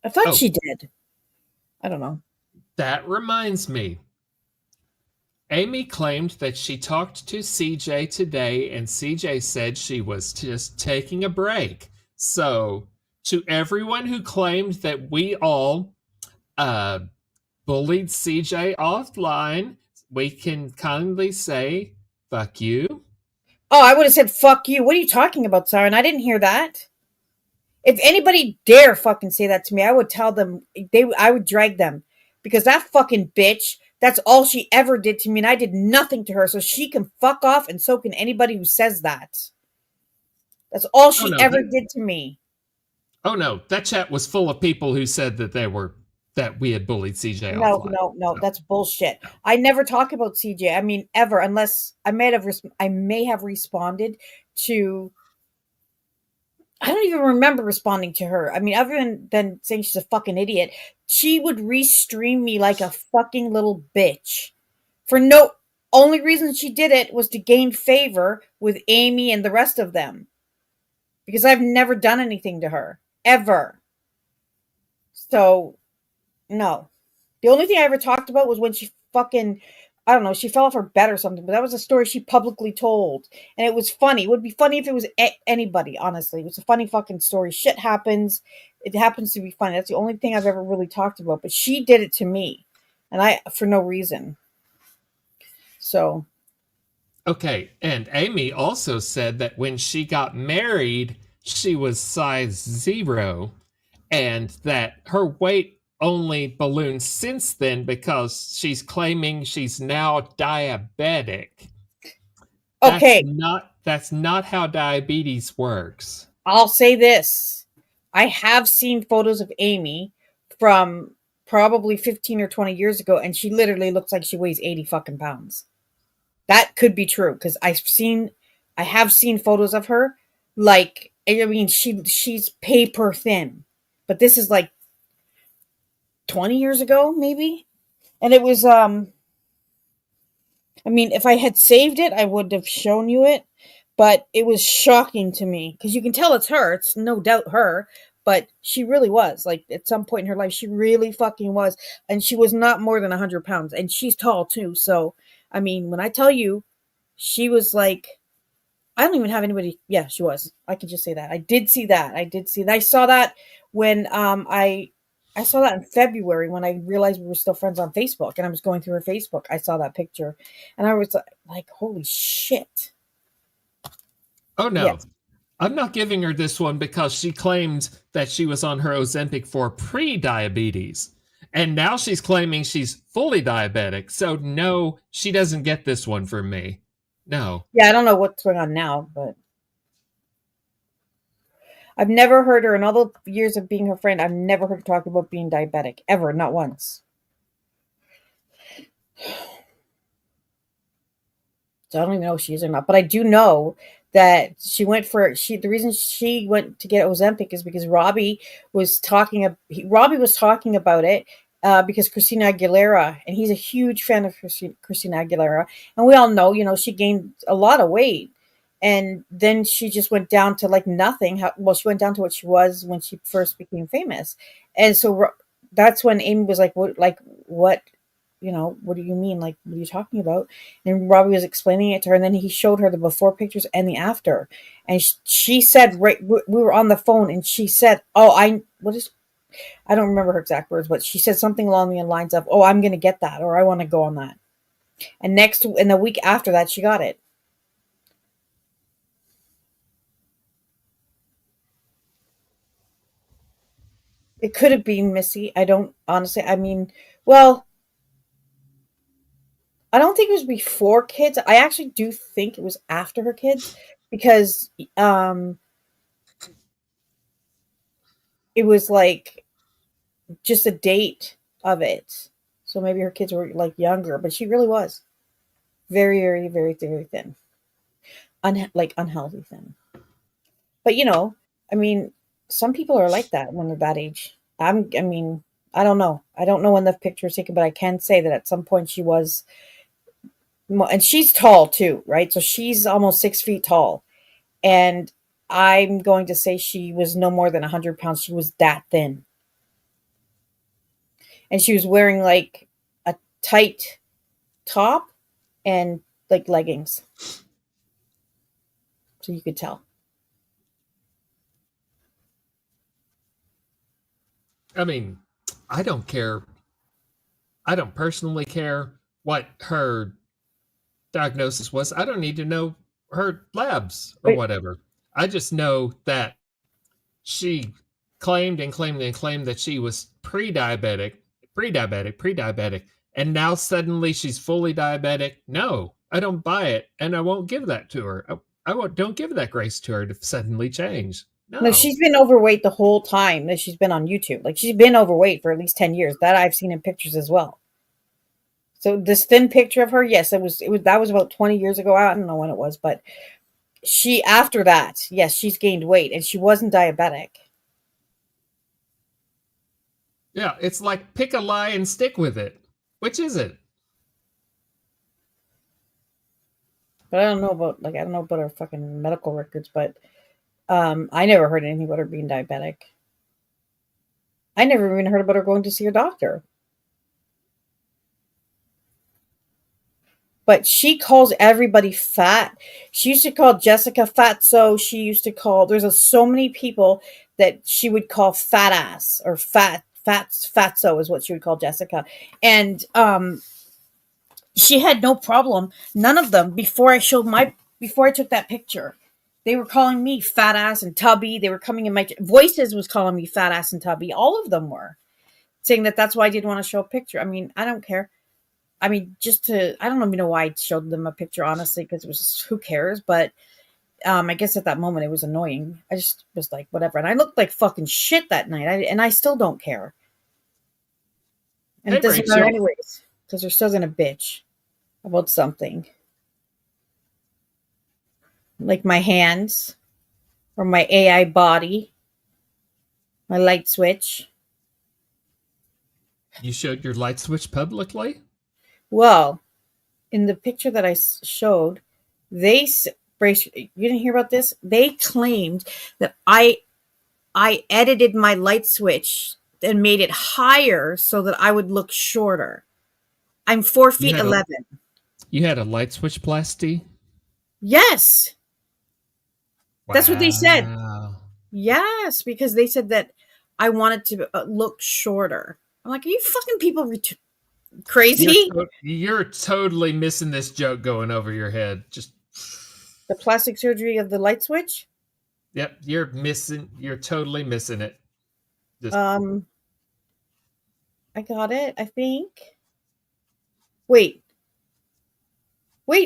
I thought Oh, she did. I don't know. that reminds me. Amy claimed that she talked to CJ today, and CJ said she was just taking a break. So, to everyone who claimed that we all uh, bullied CJ offline, we can kindly say, fuck you. Oh, I would have said fuck you. What are you talking about, Siren? I didn't hear that. If anybody dare fucking say that to me, I would tell them I would drag them because that fucking bitch, that's all she ever did to me and I did nothing to her, so she can fuck off and so can anybody who says that. That's all Oh she no, ever did to me. oh no, that chat was full of people who said that we had bullied CJ No, offline. no, no, So, that's bullshit. no. I never talk about CJ. I mean, ever, unless I may have responded to. I don't even remember responding to her. I mean, other than saying she's a fucking idiot, she would restream me like a fucking little bitch. For no only reason she did it was to gain favor with Amy and the rest of them. Because I've never done anything to her. Ever. So no. The only thing I ever talked about was when she fucking, I don't know, she fell off her bed or something, but that was a story she publicly told. And it was funny. It would be funny if it was anybody, honestly. It was a funny fucking story. Shit happens. It happens to be funny. That's the only thing I've ever really talked about. But she did it to me. And for no reason. So. Okay, and Amy also said that when she got married, she was size 0 and that her weight only ballooned since then because she's claiming she's now diabetic. Okay. That's not how diabetes works. I'll say this. I have seen photos of Amy from probably 15 or 20 years ago, and she literally looks like she weighs 80 fucking pounds. That could be true because I have seen photos of her. Like, I mean, she's paper thin, but this is like 20 years ago, maybe. And it was, I mean, if I had saved it, I would have shown you it, but it was shocking to me because you can tell it's her. It's no doubt her, but she really was. Like, at some point in her life, she really fucking was. And she was not more than 100 pounds. And she's tall too. So, I mean, when I tell you, she was like, I don't even have anybody. Yeah, she was. I can just say that. I did see that. I saw that when I saw that in February when I realized we were still friends on Facebook, and I was going through her Facebook. I saw that picture, and I was like, "Holy shit!" Oh no, Yes, I'm not giving her this one because she claimed that she was on her Ozempic for pre-diabetes. And now she's claiming she's fully diabetic. So no, she doesn't get this one from me. No. yeah. I don't know what's going on now, but I've never heard her in all the years of being her friend. I've never heard her talk about being diabetic ever, not once. So I don't even know if she is or not, but I do know that she went for she. The reason she went to get Ozempic is because Robbie was talking about it because Christina Aguilera, and he's a huge fan of Christina Aguilera, and we all know, she gained a lot of weight, and then she just went down to like nothing. Well, she went down to what she was when she first became famous, and so that's when Amy was like, "What? Like what?" What do you mean? Like, what are you talking about? And Robbie was explaining it to her, and then he showed her the before pictures and the after. And she said, right, we were on the phone, and she said, "Oh, I don't remember her exact words, but she said something along the lines of, "Oh, I'm going to get that, or I want to go on that." And the week after that, she got it. It could have been Missy. I don't honestly. I mean, well, I don't think it was before kids. I actually do think it was after her kids because it was like just a date of it. So maybe her kids were like younger, but she really was very, very, very, very thin, like unhealthy thin. But I mean, some people are like that when they're that age. I mean, I don't know. I don't know when the picture was taken, but I can say that at some point she was, and she's tall too, right? So she's almost 6 feet tall, and I'm going to say she was no more than 100 pounds. She was that thin, and she was wearing like a tight top and like leggings, so you could tell. I mean, I don't care. I don't personally care what her diagnosis was. I don't need to know her labs or But whatever. I just know that she claimed and claimed and claimed that she was pre-diabetic, and now suddenly she's fully diabetic. No, I don't buy it, and I won't give that to her. I won't, don't give that grace to her to suddenly change. no, No. she's been overweight the whole time that she's been on YouTube. Like she's been overweight for at least 10 years. That I've seen in pictures as well. So this thin picture of her, yes, it was that was about 20 years ago. I don't know when it was, but she after that, yes, she's gained weight and she wasn't diabetic. Yeah, it's like pick a lie and stick with it. Which is it? But I don't know about her fucking medical records, but I never heard anything about her being diabetic. I never even heard about her going to see a doctor. But she calls everybody fat. She used to call Jessica fatso. She used to call so many people that she would call fat ass or fatso is what she would call Jessica. And she had no problem. None of them before I took that picture. They were calling me fat ass and tubby. They were coming in my voices was calling me fat ass and tubby. All of them were saying that that's why I didn't want to show a picture. I mean, I don't care. I mean, I don't even know why I showed them a picture, honestly, because it was just, who cares? But I guess at that moment it was annoying. I just was like, whatever. And I looked like fucking shit that night. And I still don't care. And Hey, it doesn't matter Rachel. anyways, because they're still going to bitch about something. Like my hands or my AI body, my light switch. You showed your light switch publicly? Well, in the picture that I showed, they, Brace, you didn't hear about this? They claimed that I edited my light switch and made it higher so that I would look shorter. I'm four You feet had a 11. you had a light switch plasty? Yes, that's what they said. Wow. Yes, because they said that. I want it to look shorter. I'm like, are you fucking people crazy? You're totally missing this joke going over your head. Just The plastic surgery of the light switch? yep, you're totally missing it. Just I got it, I think. Wait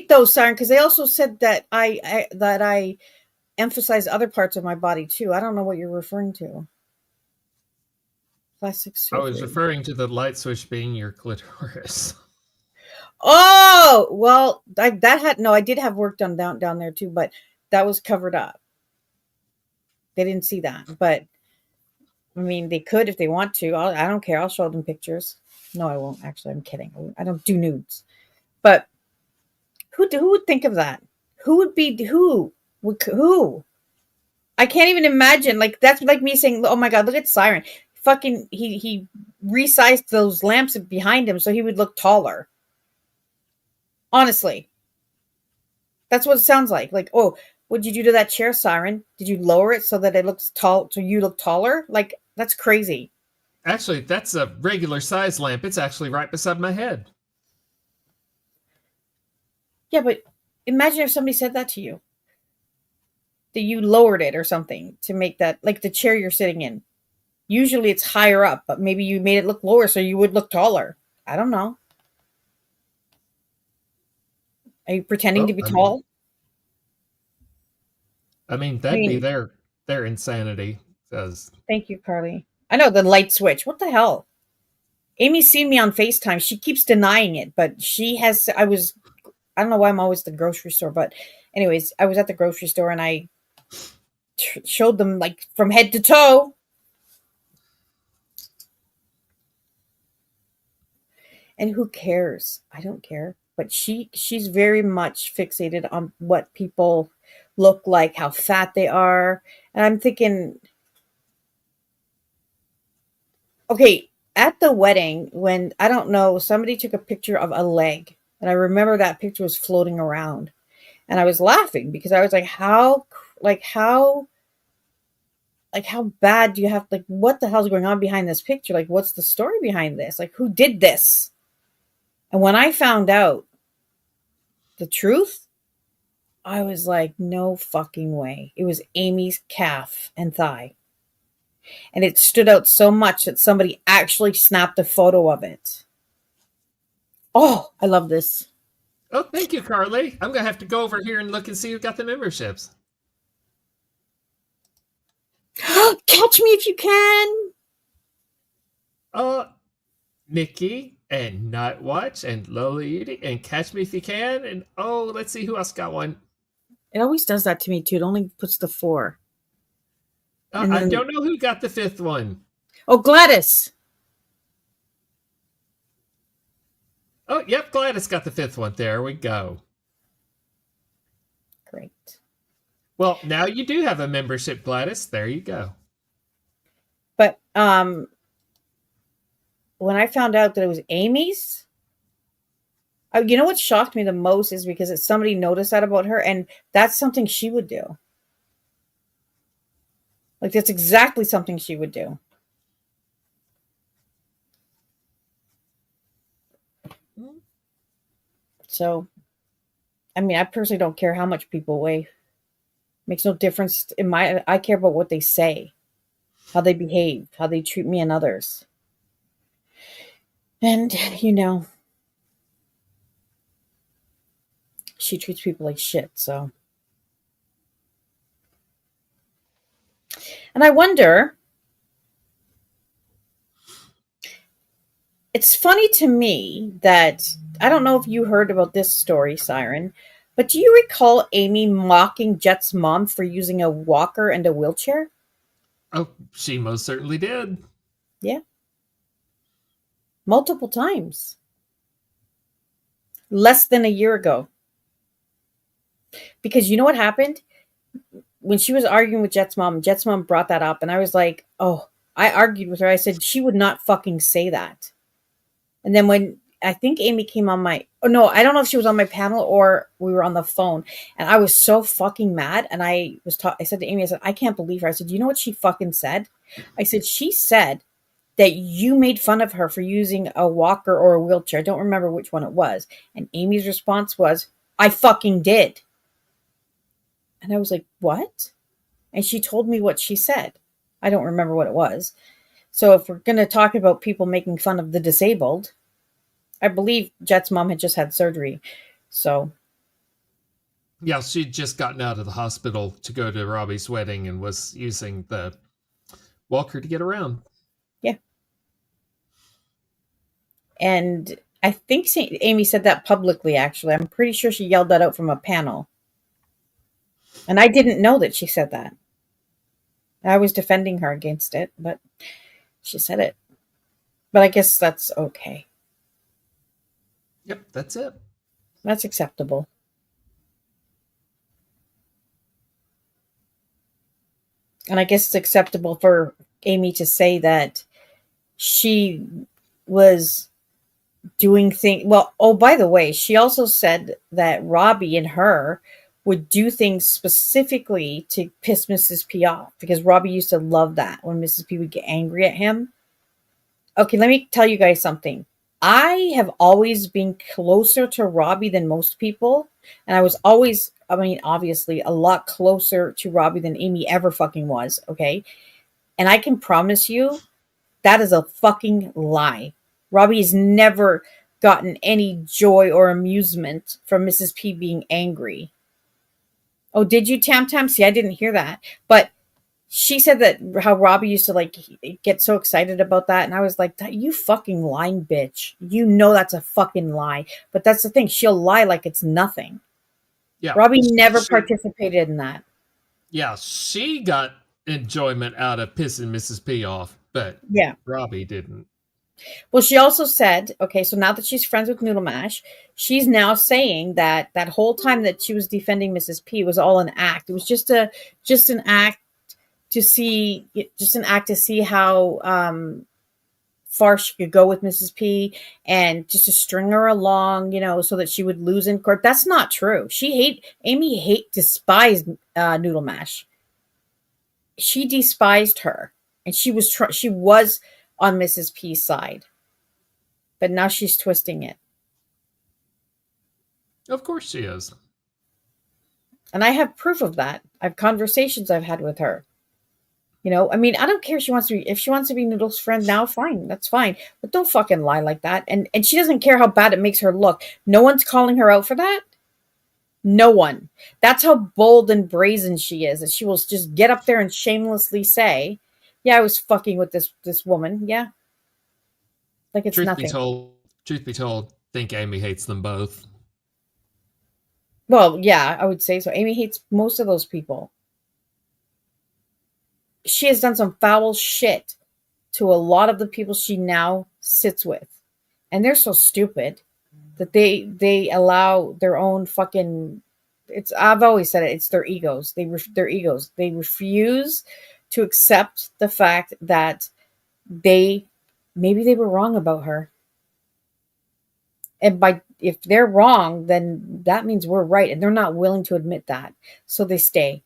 though, Siren, because they also said that I emphasize other parts of my body too. I don't know what you're referring to. Plastic I was surgery. referring to the light switch being your clitoris. Oh well, I did have work done down there too, but that was covered up. They didn't see that, but I mean, they could if they want to. I don't care. I'll show them pictures. No, I won't. Actually, I'm kidding. I don't do nudes. But who would think of that? Who would be who? I can't even imagine. Like that's like me saying, "Oh my god, look at Siren." Fucking he resized those lamps behind him so he would look taller. Honestly, that's what it sounds like. Like, oh, what did you do to that chair, Siren? Did you lower it so that it looks tall, so you look taller? Like, that's crazy. Actually, that's a regular size lamp. It's actually right beside my head. Yeah, but imagine if somebody said that to you. That you lowered it or something to make that, like the chair you're sitting in. Usually it's higher up, but maybe you made it look lower so you would look taller. I don't know. Are you pretending to Well, be tall? I that'd be mean, their insanity. Because thank you, Carly. I know the light switch. What the hell? Amy's seen me on FaceTime. She keeps denying it, but I don't know why I'm always at the grocery store, but anyways, I was at the grocery store and I showed them like from head to toe. And who cares? I don't care. But she's very much fixated on what people look like, how fat they are. And I'm thinking, okay, at the wedding, when I don't know, somebody took a picture of a leg. And I remember that picture was floating around. And I was laughing because I was like, like, how, how bad do you have, like, what the hell's going on behind this picture? Like, what's the story behind this? Like, who did this? And when I found out the truth, I was like, no fucking way. It was Amy's calf and thigh. And it stood out so much that somebody actually snapped a photo of it. Oh, I love this. oh, thank you, Carly. I'm gonna have to go over here and look and see who got the memberships. Catch me if you can. Uh, Nikki and Nightwatch and Lola Yudi and Catch Me If You Can and oh, let's see who else got one. It always does that to me too. It only puts the 4. And I then, don't know who got the 5th one. oh, Gladys. Oh, yep, Gladys got the 5th one. There we go. Great. Well, now you do have a membership, Gladys. There you go. But when I found out that it was Amy's, you know what shocked me the most is because somebody noticed that about her, and that's something she would do. Like, that's exactly something she would do. So, I mean, I personally don't care how much people weigh. Makes no difference I care about what they say, how they behave, how they treat me and others. And, she treats people like shit, so. And I wonder, it's funny to me that, I don't know if you heard about this story, Siren, but do you recall Amy mocking Jet's mom for using a walker and a wheelchair? Oh, she most certainly did. Yeah. Multiple times. Less than a year ago. Because you know what happened? When she was arguing with Jet's mom brought that up, and I was like, oh, I argued with her. I said she would not fucking say that. And then when I think Amy came on my, oh no, I don't know if she was on my panel or we were on the phone. And I was so fucking mad. And I said to Amy, I said, I can't believe her. I said, you know what she fucking said? I said, she said that you made fun of her for using a walker or a wheelchair. I don't remember which one it was. And Amy's response was, I fucking did. And I was like, what? And she told me what she said. I don't remember what it was. So if we're going to talk about people making fun of the disabled, I believe Jet's mom had just had surgery. So, Yeah, she'd just gotten out of the hospital to go to Robbie's wedding and was using the walker to get around. yeah. And I think Amy said that publicly, actually. I'm pretty sure she yelled that out from a panel. And I didn't know that she said that. I was defending her against it, but she said it. But I guess that's okay. Yep, that's it. That's acceptable. And I guess it's acceptable for Amy to say that she was doing things. Well, oh, by the way, she also said that Robbie and her would do things specifically to piss Mrs. P off because Robbie used to love that when Mrs. P would get angry at him. Okay, let me tell you guys something. I have always been closer to Robbie than most people. And I was always, I mean, obviously, a lot closer to Robbie than Amy ever fucking was. Okay. And I can promise you that is a fucking lie. Robbie's never gotten any joy or amusement from Mrs. P being angry. Oh, did you, Tam Tam? See, I didn't hear that. But she said that how Robbie used to like get so excited about that. And I was like, you fucking lying bitch. You know that's a fucking lie. But that's the thing. She'll lie like it's nothing. Yeah. Robbie never participated in that. Yeah, she got enjoyment out of pissing Mrs. P off, but Yeah. Robbie didn't. Well, she also said, okay, so now that she's friends with Noodle Mash, she's now saying that that whole time that she was defending Mrs. P was all an act. It was just an act to see, how far she could go with Mrs. P and just to string her along, so that she would lose in court. That's not true. Amy despised Noodle Mash. She despised her, and she was on Mrs. P's side, but now she's twisting it. Of course she is. And I have proof of that. I have conversations I've had with her. I mean, I don't care if she wants to be Noodle's friend now, fine. That's fine. But don't fucking lie like that. And she doesn't care how bad it makes her look. No one's calling her out for that. No one. That's how bold and brazen she is. That she will just get up there and shamelessly say, yeah, I was fucking with this woman. Yeah. Like it's nothing. Truth be told, think Amy hates them both. Well, yeah, I would say so. Amy hates most of those people. She has done some foul shit to a lot of the people she now sits with. And they're so stupid that they allow their own fucking, I've always said it, it's their egos. Their egos. They refuse to accept the fact that maybe they were wrong about her. And if they're wrong, then that means we're right. And they're not willing to admit that. So they stay.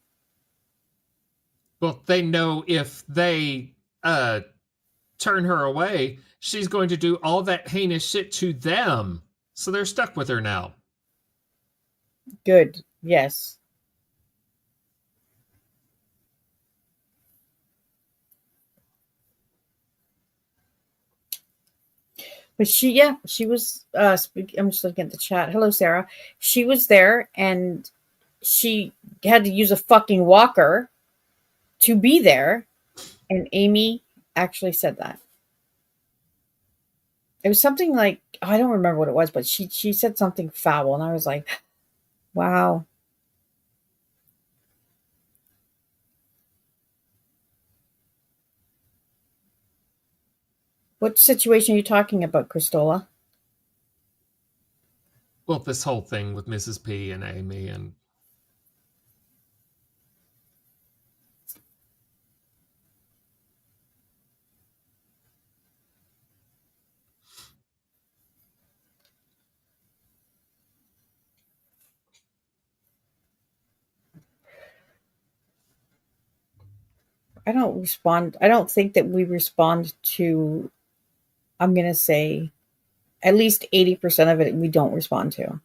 Well, they know if they turn her away, she's going to do all that heinous shit to them. So they're stuck with her now. Good. Yes. But she was, I'm just looking at the chat. Hello, Sarah. She was there and she had to use a fucking walker to be there. And Amy actually said that. It was something like, I don't remember what it was, but she said something foul. And I was like, wow. What situation are you talking about, Christola? Well, this whole thing with Mrs. P and Amy and I don't respond. I don't think that we respond to, I'm going to say, at least 80% of it we don't respond to.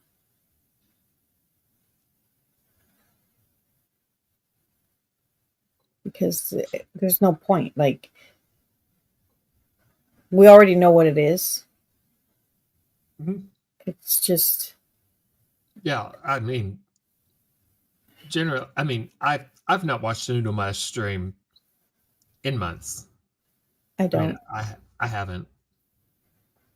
Because there's no point. Like, we already know what it is. Mhm. It's just, Yeah, I mean, general. I mean, I've not watched Noodle Mash stream in months. I I mean, don't. I haven't.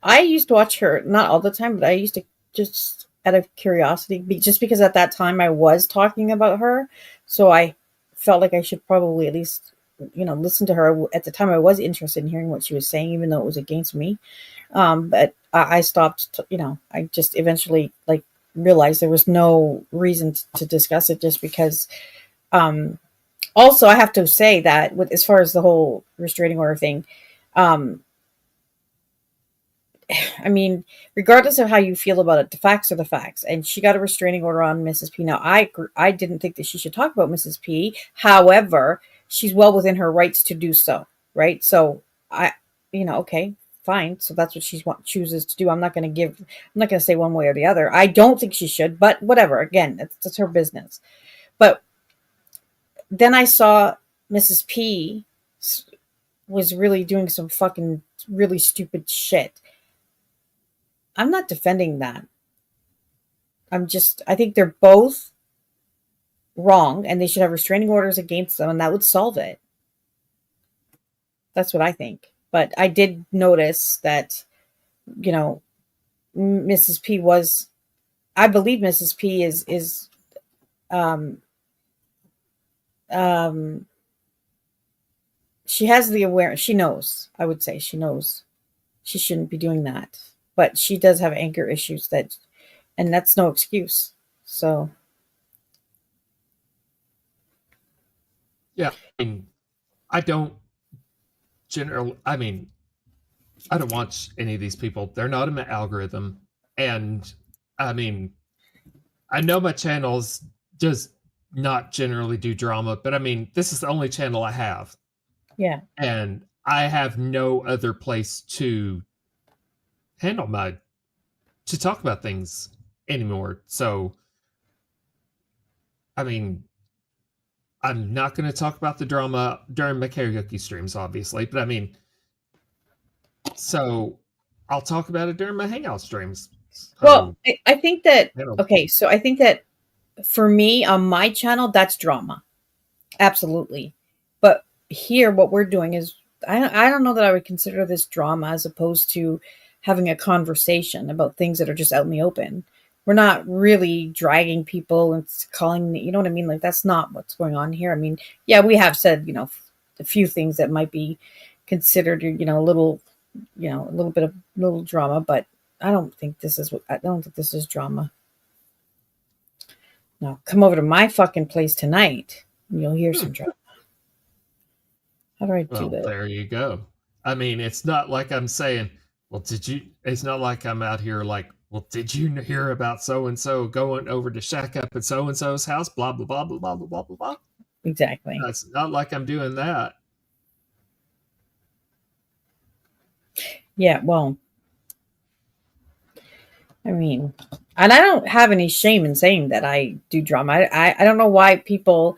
I used to watch her, not all the time, but I used to just out of curiosity, just because at that time I was talking about her. So I felt like I should probably at least, listen to her. At the time, I was interested in hearing what she was saying, even though it was against me. But I stopped, I just eventually like realized there was no reason to discuss it just because. Um, Also, I have to say that with as far as the whole restraining order thing, um, I mean, regardless of how you feel about it, the facts are the facts. And she got a restraining order on Mrs. P. Now, I didn't think that she should talk about Mrs. P. However, she's well within her rights to do so, right? So I, okay, fine. So that's what she chooses to do. I'm not going to say one way or the other. I don't think she should, but whatever. Again, that's her business. But then I saw Mrs. P was really doing some fucking really stupid shit. I'm not defending that. I think they're both wrong and they should have restraining orders against them and that would solve it. That's what I think. But I did notice that, you know, Mrs. P was, I believe Mrs. P is, um, um, she has the awareness. She knows, I would say she knows she shouldn't be doing that. But she does have anger issues and that's no excuse. So, Yeah, I mean, I don't I mean, I don't watch any of these people. They're not in my algorithm, and I mean, I know my channels does not generally do drama, but I mean, this is the only channel I have, yeah. and I have no other place to handle my to talk about things anymore. So, I mean, I'm not going to talk about the drama during my karaoke streams, obviously, but I mean, so I'll talk about it during my Hangout streams. Well, So, I think that, you know, okay, so I think that for me on my channel, that's drama. Absolutely. But here, what we're doing is, I don't know that I would consider this drama as opposed to having a conversation about things that are just out in the open. We're not really dragging people and calling, you know what I mean? Like, that's not what's going on here. I mean, yeah, we have said, a few things that might be considered, a little, a little bit of little drama, but I don't think this is drama. No, come over to my fucking place tonight and you'll hear some drama. How do I do well, that? there you go. I mean, it's not like I'm saying, well, it's not like I'm out here like, well, did you hear about so and so going over to shack up at so and so's house? Blah, blah, blah, blah, blah, blah, blah, blah, blah. Exactly. It's not like I'm doing that. Yeah, well, I mean, and I don't have any shame in saying that I do drama. I don't know why people,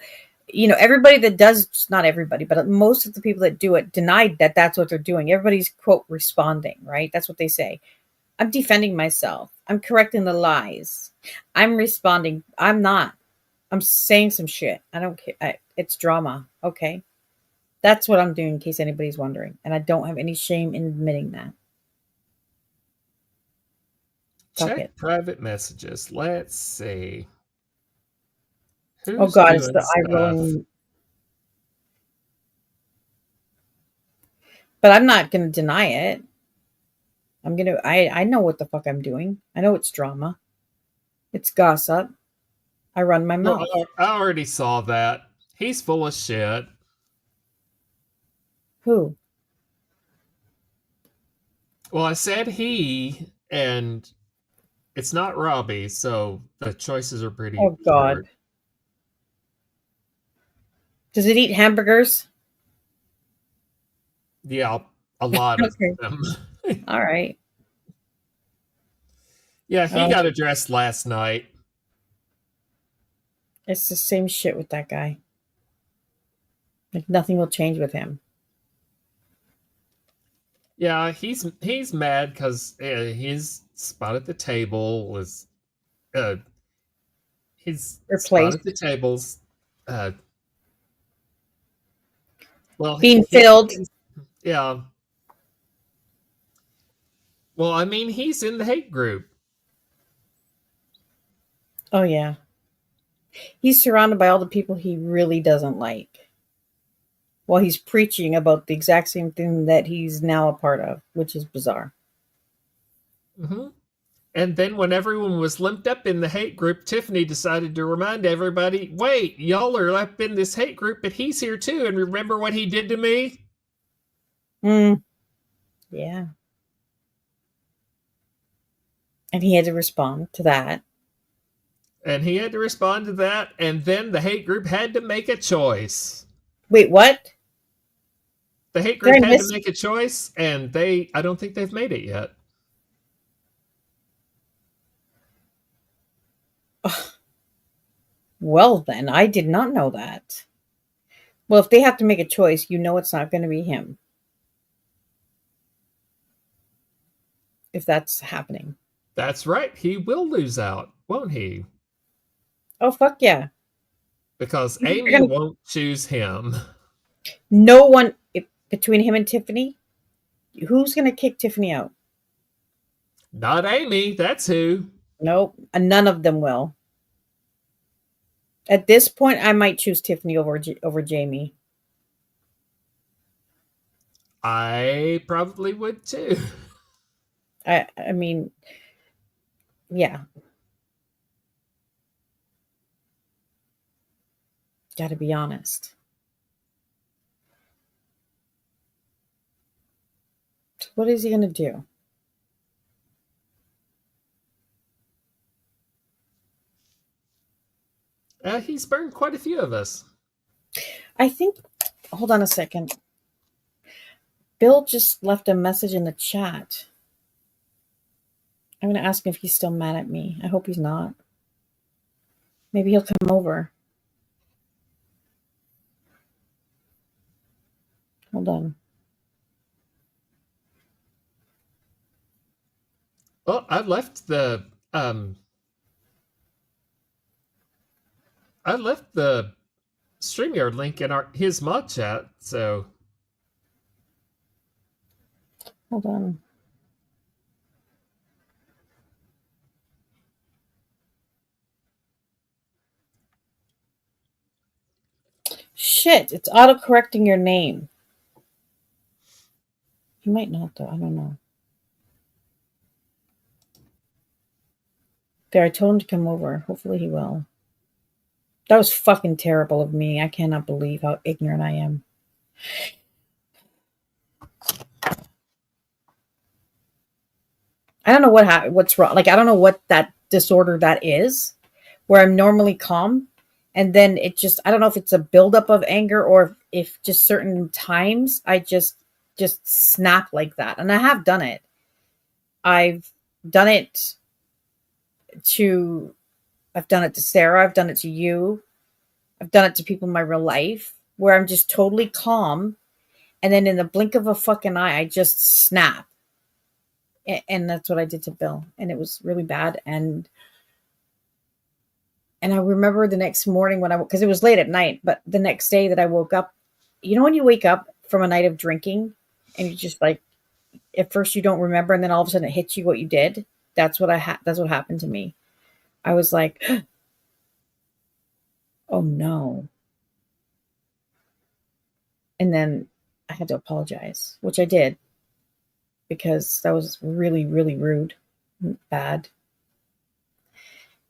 everybody that does, not everybody, but most of the people that do it denied that that's what they're doing. Everybody's, quote, responding, right? That's what they say. I'm defending myself. I'm correcting the lies. I'm responding. I'm not. I'm saying some shit. I don't care. It's drama. Okay. That's what I'm doing, in case anybody's wondering. And I don't have any shame in admitting that. Fuck Check it. private messages. Let's see. Oh Who's God, it's doing the eye stuff? rolling. But I'm not going to deny it. I know what the fuck I'm doing. I know it's drama. It's gossip. I run my Well, mouth. I already saw that. He's full of shit. Who? Well, I said he, and it's not Robbie, so the choices are pretty Oh God. short. Does it eat hamburgers? Yeah, a lot of Okay. them. All right. Yeah, he got addressed last night. It's the same shit with that guy. Like nothing will change with him. Yeah, he's mad because his spot at the table was uh, his spot at Replaced. the tables. Uh, well, Being he filled. yeah. Well, I mean, he's in the hate group. Oh yeah. He's surrounded by all the people he really doesn't like. While he's preaching about the exact same thing that he's now a part of, which is bizarre. Hmm. And then when everyone was limped up in the hate group, Tiffany decided to remind everybody, wait, y'all are up in this hate group, but he's here too. And remember what he did to me? Mm, yeah. And he had to respond to that. And he had to respond to that. And then the hate group had to make a choice. Wait, what? The hate Did group I had to miss? make a choice, and I don't think they've made it yet. Well, then, I did not know that. Well, if they have to make a choice, you know it's not going to be him. If that's happening. That's right. He will lose out, won't he? Oh, fuck yeah. Because You think they're Amy gonna, won't choose him. no one, between him and Tiffany, who's going to kick Tiffany out? Not Amy. That's who. Nope. None of them will. At this point, I might choose Tiffany over Jamie. I probably would too. I mean, yeah. Got to be honest. What is he going to do? He's burned quite a few of us. I think, hold on a second. Bill just left a message in the chat. I'm going to ask him if he's still mad at me. I hope he's not. Maybe he'll come over. Hold on. Well, I left the StreamYard link in his mod chat, so Hold on. Shit, it's auto-correcting your name. He might not, though. I don't know. There, I told him to come over. Hopefully he will. That was fucking terrible of me. I cannot believe how ignorant I am. I don't know what's wrong. Like, I don't know what that disorder that is, where I'm normally calm. And then it just, I don't know if it's a buildup of anger or if just certain times I just snap like that. And I have done it. I've done it to, I've done it to Sarah. I've done it to you. I've done it to people in my real life where I'm just totally calm. And then in the blink of a fucking eye, I just snap. And that's what I did to Bill. And it was really bad. And I remember the next morning when because it was late at night, but the next day that I woke up, you know, when you wake up from a night of drinking and you just like, at first you don't remember. And then all of a sudden it hits you what you did. That's what that's what happened to me. I was like, oh no. And then I had to apologize, which I did because that was really, really rude, bad.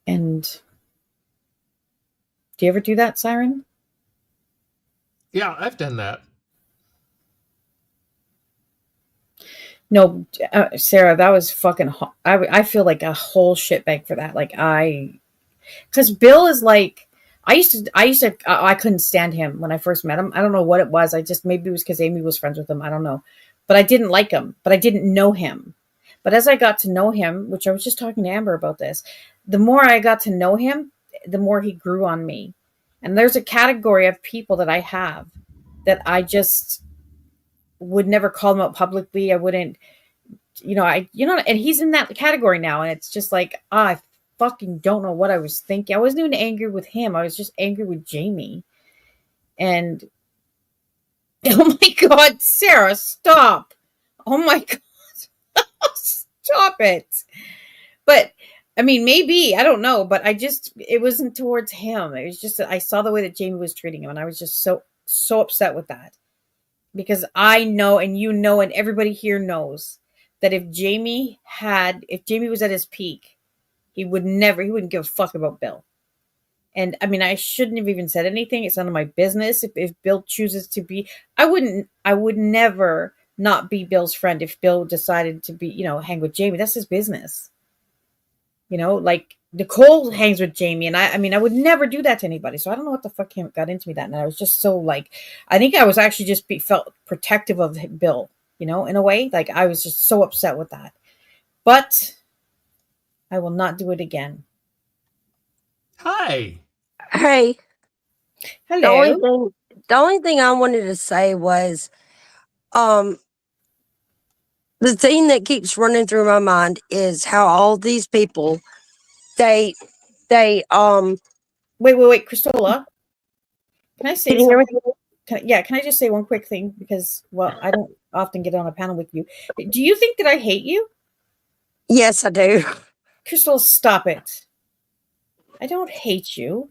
And do you ever do that, Siren? yeah, I've done that. No, Sarah, that was fucking. I feel like a whole shitbag for that. Like because Bill is like, I couldn't stand him when I first met him. I don't know what it was. Maybe it was because Amy was friends with him. I don't know. But I didn't like him, but I didn't know him. But as I got to know him, which I was just talking to Amber about this, the more I got to know him, the more he grew on me. And there's a category of people that I have that I just would never call them out publicly. I wouldn't, and he's in that category now. And it's just like, I fucking don't know what I was thinking. I wasn't even angry with him. I was just angry with Jamie. And oh my God, Sarah, stop. Oh my God, stop it. But I mean, maybe, I don't know, but it wasn't towards him. It was just that I saw the way that Jamie was treating him. And I was just so upset with that. Because I know, and you know, and everybody here knows that if Jamie was at his peak, he wouldn't give a fuck about Bill. And I mean, I shouldn't have even said anything. It's none of my business. If Bill chooses to be, I would never not be Bill's friend if Bill decided to be, hang with Jamie. That's his business. Like Nicole hangs with Jamie, and I mean, I would never do that to anybody. So I don't know what the fuck got into me that night. I was just so like, I think I was actually felt protective of Bill, in a way. Like I was just so upset with that. But I will not do it again. Hi. Hey. Hello. The only thing I wanted to say was, the thing that keeps running through my mind is how all these people, they Wait, Christola. Can I say can you hear me? something? Can I just say one quick thing? Because, well, I don't often get on a panel with you. Do you think that I hate you? Yes, I do. Crystal, stop it. I don't hate you.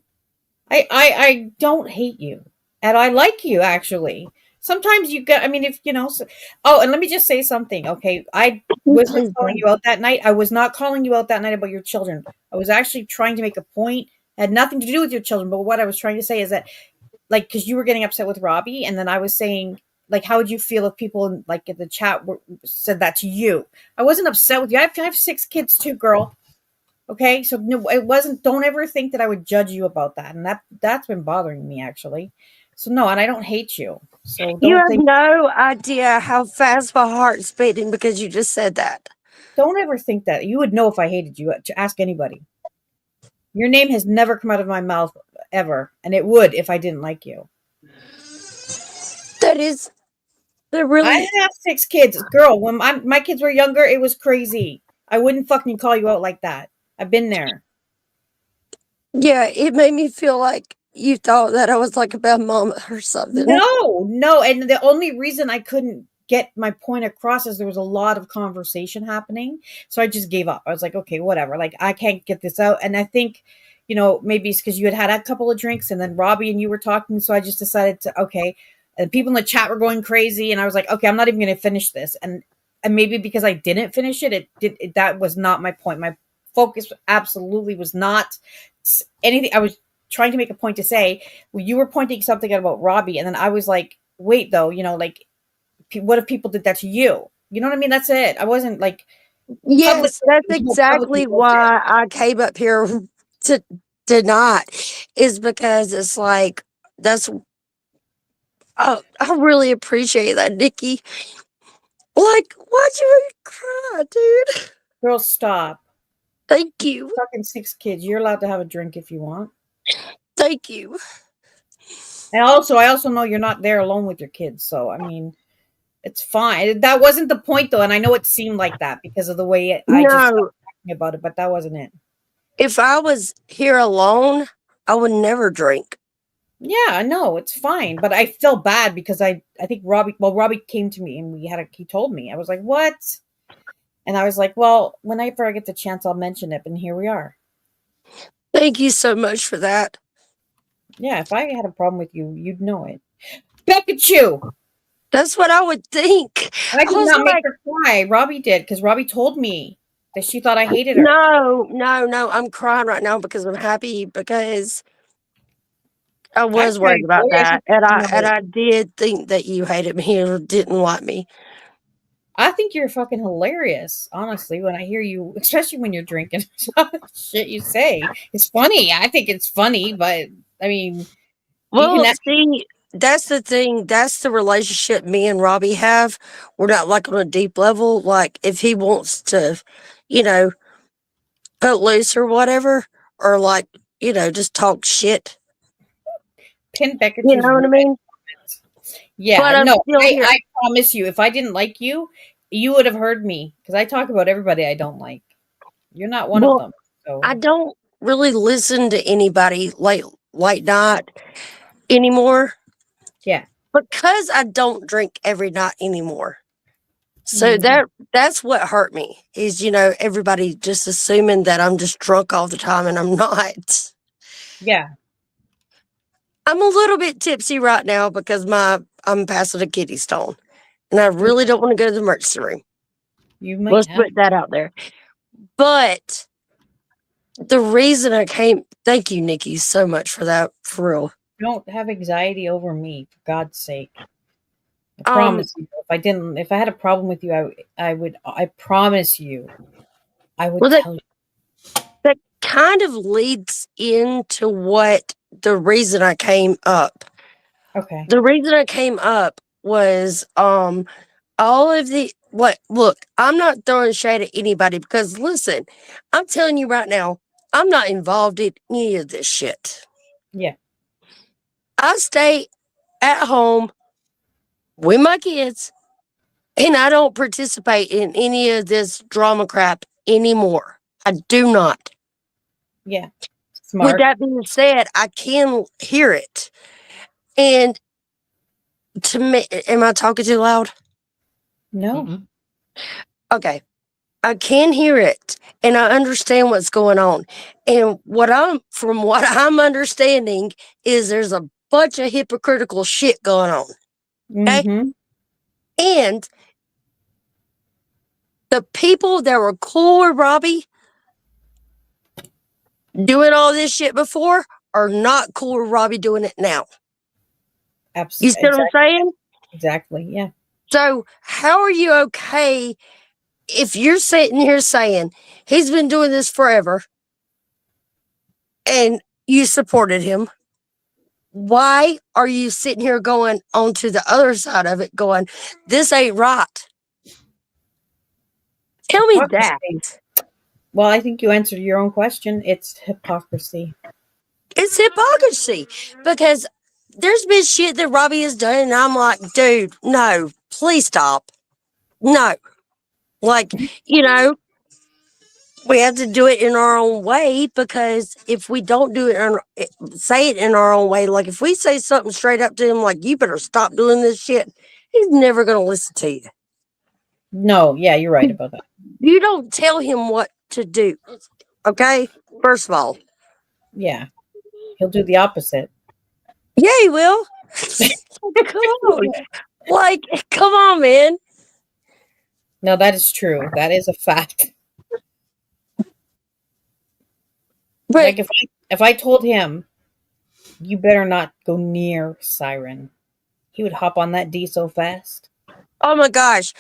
I don't hate you. And I like you, actually. Sometimes you get, I mean, if, and let me just say something, okay? I wasn't calling you out that night. I was not calling you out that night about your children. I was actually trying to make a point. It had nothing to do with your children, but what I was trying to say is that, like, because you were getting upset with Robbie, and then I was saying, like, how would you feel if people, in the chat said that to you? I wasn't upset with you. I have 6 kids too, girl. Okay, so no, it wasn't. Don't ever think that I would judge you about that, and that's been bothering me actually. So no, and I don't hate you. So You have think. no idea how fast my heart's beating because you just said that. Don't ever think that. You would know if I hated you. To ask anybody. Your name has never come out of my mouth ever, and it would if I didn't like you. They're really. I have 6 kids, girl. When my kids were younger, it was crazy. I wouldn't fucking call you out like that. I've been there. Yeah, it made me feel like you thought that I was like a bad mom or something. No. And the only reason I couldn't get my point across is there was a lot of conversation happening. So I just gave up. I was like, okay, whatever. Like, I can't get this out. And I think, maybe it's because you had a couple of drinks and then Robbie and you were talking. So I just decided to, okay. And people in the chat were going crazy. And I was like, okay, I'm not even going to finish this. And maybe because I didn't finish it, that was not my point. My focus absolutely was not anything. I was trying to make a point to say, well, you were pointing something out about Robbie, and then I was like, wait, though, like, what if people did that to you? You know what I mean? That's it. I wasn't like, yes, that's exactly why I came up here to not, is because it's like, that's, I really appreciate that, Nikki. Like, why'd you even cry, dude? Girl, stop. Thank you. Fucking 6 kids. You're allowed to have a drink if you want. Thank you. And I also know you're not there alone with your kids. So, I mean, it's fine. That wasn't the point, though. And I know it seemed like that because of the way I just talking about it, but that wasn't it. If I was here alone, I would never drink. Yeah, I know. It's fine. But I felt bad because I think Robbie came to me and he told me. I was like, what? And I was like, well, whenever I get the chance, I'll mention it. And here we are. Thank you so much for that. Yeah, if I had a problem with you, you'd know it. Pikachu! That's what I would think. I did not make her cry. Robbie did, because Robbie told me that she thought I hated her. No. I'm crying right now because I'm happy because I was worried about that. And I did think that you hated me or didn't like me. I think you're fucking hilarious, honestly, when I hear you, especially when you're drinking. Shit you say. It's funny. I think it's funny, but I mean, Well, even see, that's the thing. That's the relationship me and Robbie have. We're not like on a deep level. Like if he wants to, you know, cut loose or whatever, or like, just talk shit. Pin You Beckett's know what I mean? Yeah, But I'm no, still here. I promise you, if I didn't like you, you would have heard me because I talk about everybody I don't like. You're not one of Well, them. I So don't really listen to anybody late night anymore yeah. because I don't drink every night anymore. So Mm, that's what hurt me is everybody just assuming that I'm just drunk all the time and I'm not. yeah, I'm a little bit tipsy right now because I'm passing a kidney stone, and I really don't want to go to the emergency room. you might Let's have. put that out there. But the reason I came, thank you, Nikki, so much for that, for real. Don't have anxiety over me, for God's sake. I Um, promise you. If I had a problem with you, I would. I promise you, I would well, that tell you. that kind of leads into what the reason I came up. Okay. The reason I came up was all of the what look, I'm not throwing shade at anybody because listen, I'm telling you right now, I'm not involved in any of this shit. Yeah. I stay at home with my kids and I don't participate in any of this drama crap anymore. I do not. Yeah. With Smart. that being said, I can hear it. And to me, am I talking too loud? No. Mm-mm. Okay. I can hear it and I understand what's going on. And from what I'm understanding is there's a bunch of hypocritical shit going on. Okay. Mm-hmm. And the people that were cool with Robbie doing all this shit before are not cool with Robbie doing it now. You see what I'm Exactly. saying? Exactly. Yeah. So how are you okay if you're sitting here saying he's been doing this forever and you supported him? Why are you sitting here going onto the other side of it going, this ain't right? Tell me that. Hypocrisy. Well, I think you answered your own question. It's hypocrisy. It's hypocrisy because there's been shit that Robbie has done, and I'm like, dude, no, please stop. No. Like, you know, we have to do it in our own way because if we don't do it, say it in our own way, like if we say something straight up to him, like, you better stop doing this shit, he's never going to listen to you. No, yeah, you're right about that. You don't tell him what to do. Okay? First of all. Yeah. He'll do the opposite. Yeah, he will. Come on. Like, come on, man. No, that is true. That is a fact. But Like if I told him, you better not go near Siren, he would hop on that D so fast. oh my gosh.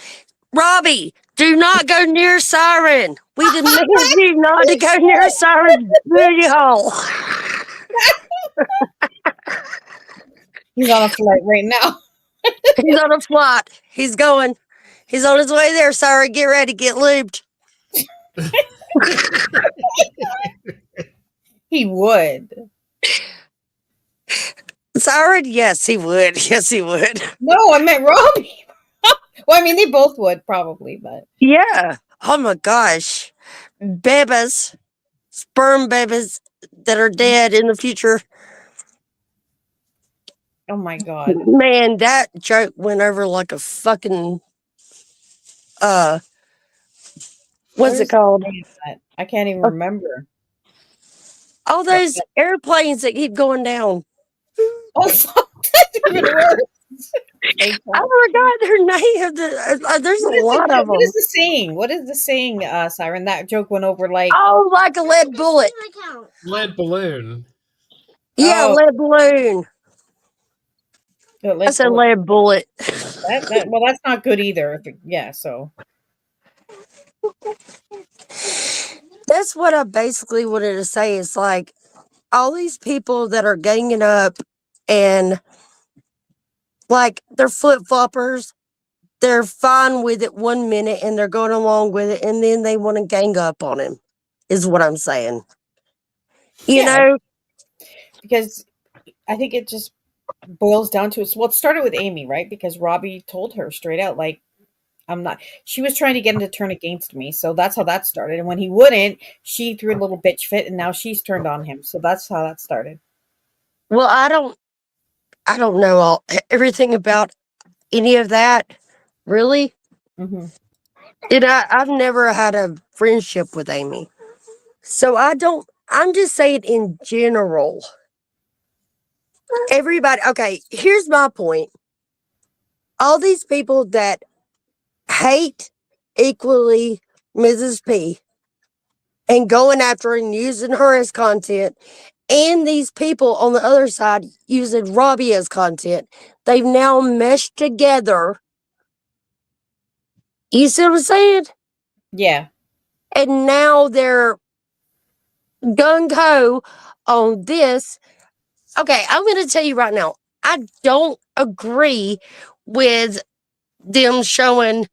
Robbie, do not go near Siren. We demand you not to go near Siren's booty hole. He's on a flight right now. He's on a flight. He's going. He's on his way there, Siren. Get ready. Get lubed. He would. Siren? Yes, he would. Yes, he would. No, I meant Robbie. Well, I mean, they both would probably, but Yeah. Oh my gosh. Babies, sperm babies that are dead in the future. oh my god, Man, that joke went over like a fucking what's What it is called? that? I can't even remember. All those airplanes that keep going down. Oh, fuck, that's even worse. Fake I one. forgot their name. There's a lot of What them. is the saying? What is the saying, Siren? That joke went over like, Oh, like a lead bullet. Lead balloon. Yeah, oh, lead balloon. That's a lead bullet. well, that's not good either. Yeah, so That's what I basically wanted to say. It's like all these people that are ganging up and like they're flip floppers, they're fine with it 1 minute and they're going along with it, and then they want to gang up on him, is what I'm saying. You know? Because I think it just boils down to it started with Amy, right? Because Robbie told her straight out, like, I'm not, she was trying to get him to turn against me. So that's how that started. And when he wouldn't, she threw a little bitch fit and now she's turned on him. So that's how that started. Well, I don't know everything about any of that, really. Mm-hmm. And I've never had a friendship with Amy. So I'm just saying in general. Everybody, okay, here's my point. All these people that hate equally Mrs. P and going after her and using her as content, and these people on the other side using Robbie as content, they've now meshed together. You see what I'm saying? Yeah. And now they're gung ho on this. Okay, I'm going to tell you right now, I don't agree with them showing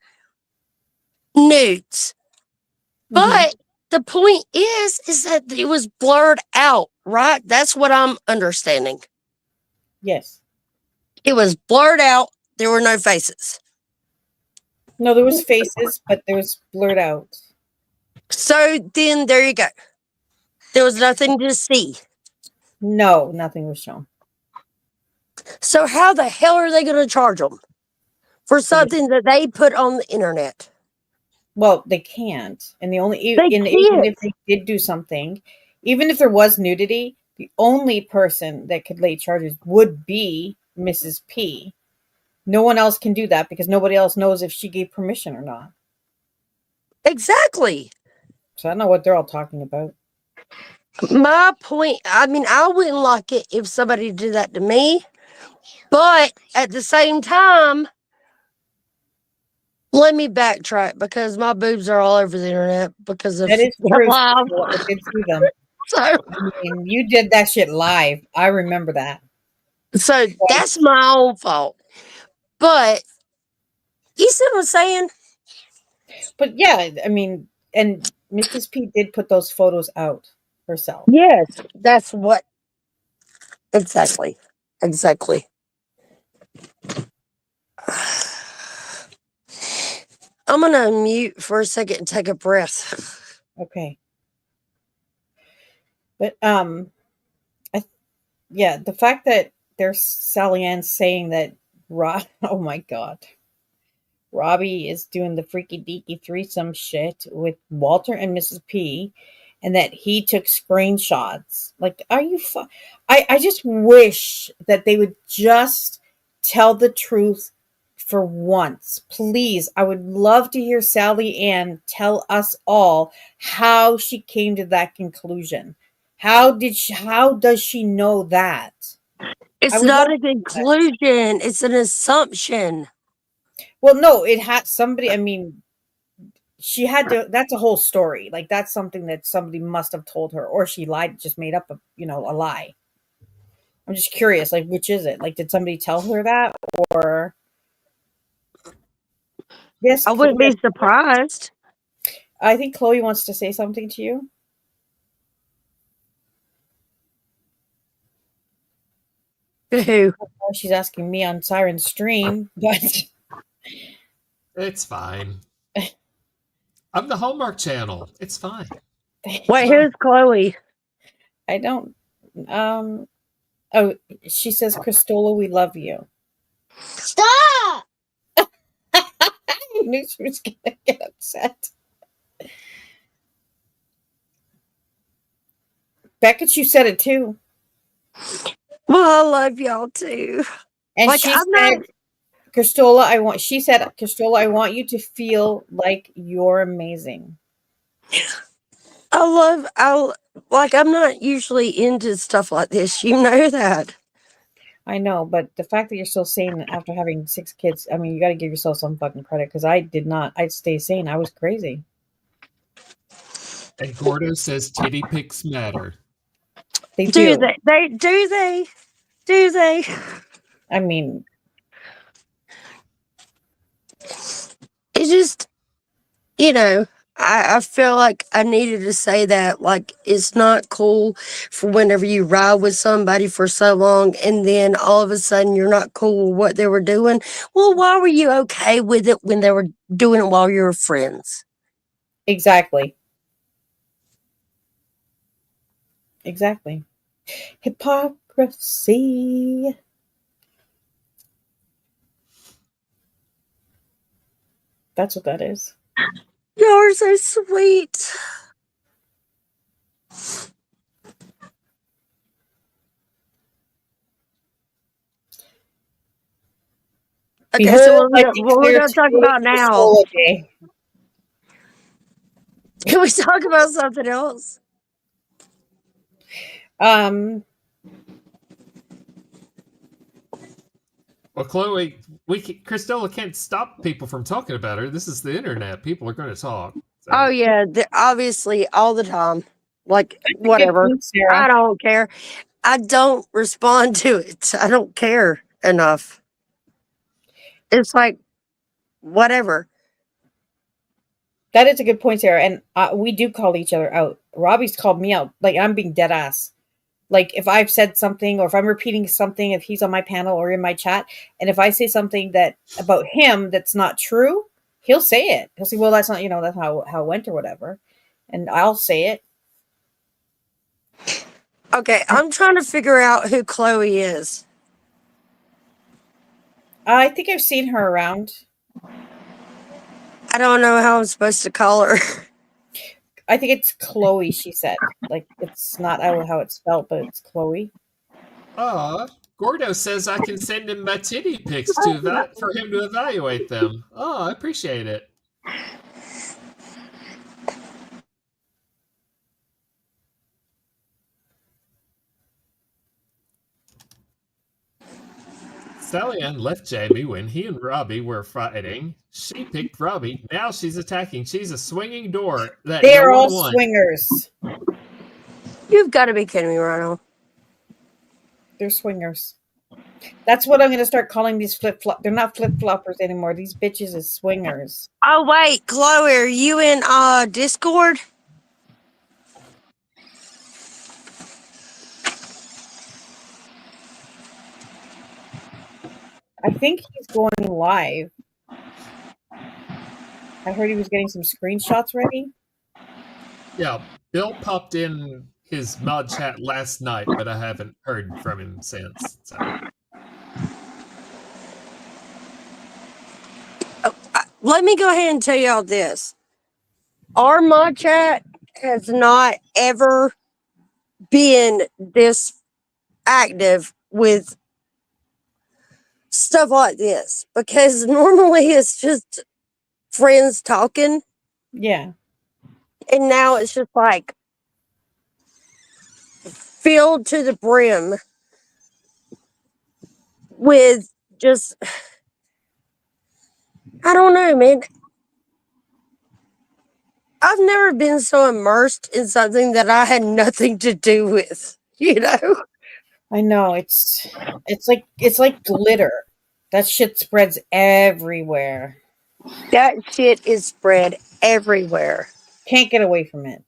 nudes. Mm-hmm. But the point is that it was blurred out, right? That's what I'm understanding. Yes. It was blurred out. There were no faces. No, there was faces, but there was blurred out. So then there you go. There was nothing to see. No, nothing was shown. So how the hell are they going to charge them for something that they put on the internet? Well, they can't. And the only, They even can't. if they did do something, even if there was nudity, the only person that could lay charges would be Mrs. P. No one else can do that because nobody else knows if she gave permission or not. Exactly. So I don't know what they're all talking about. My point, I mean, I wouldn't like it if somebody did that to me. But at the same time, let me backtrack because my boobs are all over the internet because of That is true. live. I did see them. So, I mean, you did that shit live. I remember that. so that's my own fault. But you see what I'm saying? But yeah, I mean, and Mrs. P did put those photos out herself. Yes, that's what exactly. Exactly. I'm gonna mute for a second and take a breath. Okay. But yeah, the fact that there's Sally Ann saying that oh my god, Robbie is doing the freaky deaky threesome shit with Walter and Mrs. P, and that he took screenshots. Like, are you? I just wish that they would just tell the truth for once, please. I would love to hear Sally Ann tell us all how she came to that conclusion. How does she know that? I It's would not love a conclusion, it's an assumption. Well, no, it had somebody, I mean, she had to, that's a whole story. Like, that's something that somebody must have told her, or she lied, just made up a lie. I'm just curious, like, which is it? Like, did somebody tell her that, or yes, I wouldn't be surprised. I think Chloe wants to say something to you. Who? She's asking me on Siren Stream, but It's fine. I'm the Hallmark Channel. It's fine. Wait, who's Chloe? I don't. Oh, she says, Christola, we love you. Stop! I knew she was gonna get upset. Beckett, you said it too. Well, I love y'all too. And Like, she I'm said, not. Christola, Christola, I want you to feel like you're amazing. I'm not usually into stuff like this. You know that. I know, but the fact that you're still sane after having 6 kids, I mean, you got to give yourself some fucking credit because I did not. I'd stay sane. I was crazy. And Gordo says titty pics matter. They Do do. they? I mean, It's just, I feel like I needed to say that. Like, it's not cool for whenever you ride with somebody for so long and then all of a sudden you're not cool with what they were doing. Well, why were you okay with it when they were doing it while you were friends? exactly. Exactly. Hypocrisy. That's what that is. You're so sweet. Okay, so Behold, I what we're declare gonna talk today about the now? solar day. Can we talk about something else? Um, Well, Chloe, Christella can't stop people from talking about her. This is the internet. People are going to talk. So. Oh yeah, obviously all the time. Like good whatever. point, Sarah. I don't care. I don't respond to it. I don't care enough. It's like whatever. That is a good point, Sarah. And we do call each other out. Robbie's called me out. Like, I'm being dead ass. Like, if I've said something or if I'm repeating something, if he's on my panel or in my chat, and if I say something that about him that's not true, he'll say it. He'll say, well, that's not, that's how it went or whatever. And I'll say it. Okay, I'm trying to figure out who Chloe is. I think I've seen her around. I don't know how I'm supposed to call her. I think it's Chloe, she said. Like, it's not how it's spelled, but it's Chloe. Gordo says I can send him my titty pics for him to evaluate them. Oh, I appreciate it. Sally Ann left Jamie when he and Robbie were fighting. She picked Robbie. Now she's attacking. She's a swinging door that They no are all one won. swingers. You've got to be kidding me, Ronald. They're swingers. That's what I'm going to start calling these flip-flop. They're not flip-floppers anymore. These bitches is swingers. Oh wait, Chloe, are you in Discord? I think he's going live. I heard he was getting some screenshots ready. Yeah, Bill popped in his mod chat last night, but I haven't heard from him since. So. Let me go ahead and tell y'all this. Our mod chat has not ever been this active with stuff like this because normally it's just friends talking. Yeah. And now it's just like filled to the brim with just, I don't know, man. I've never been so immersed in something that I had nothing to do with, I know it's like glitter. That shit spreads everywhere. That shit is spread everywhere. Can't get away from it.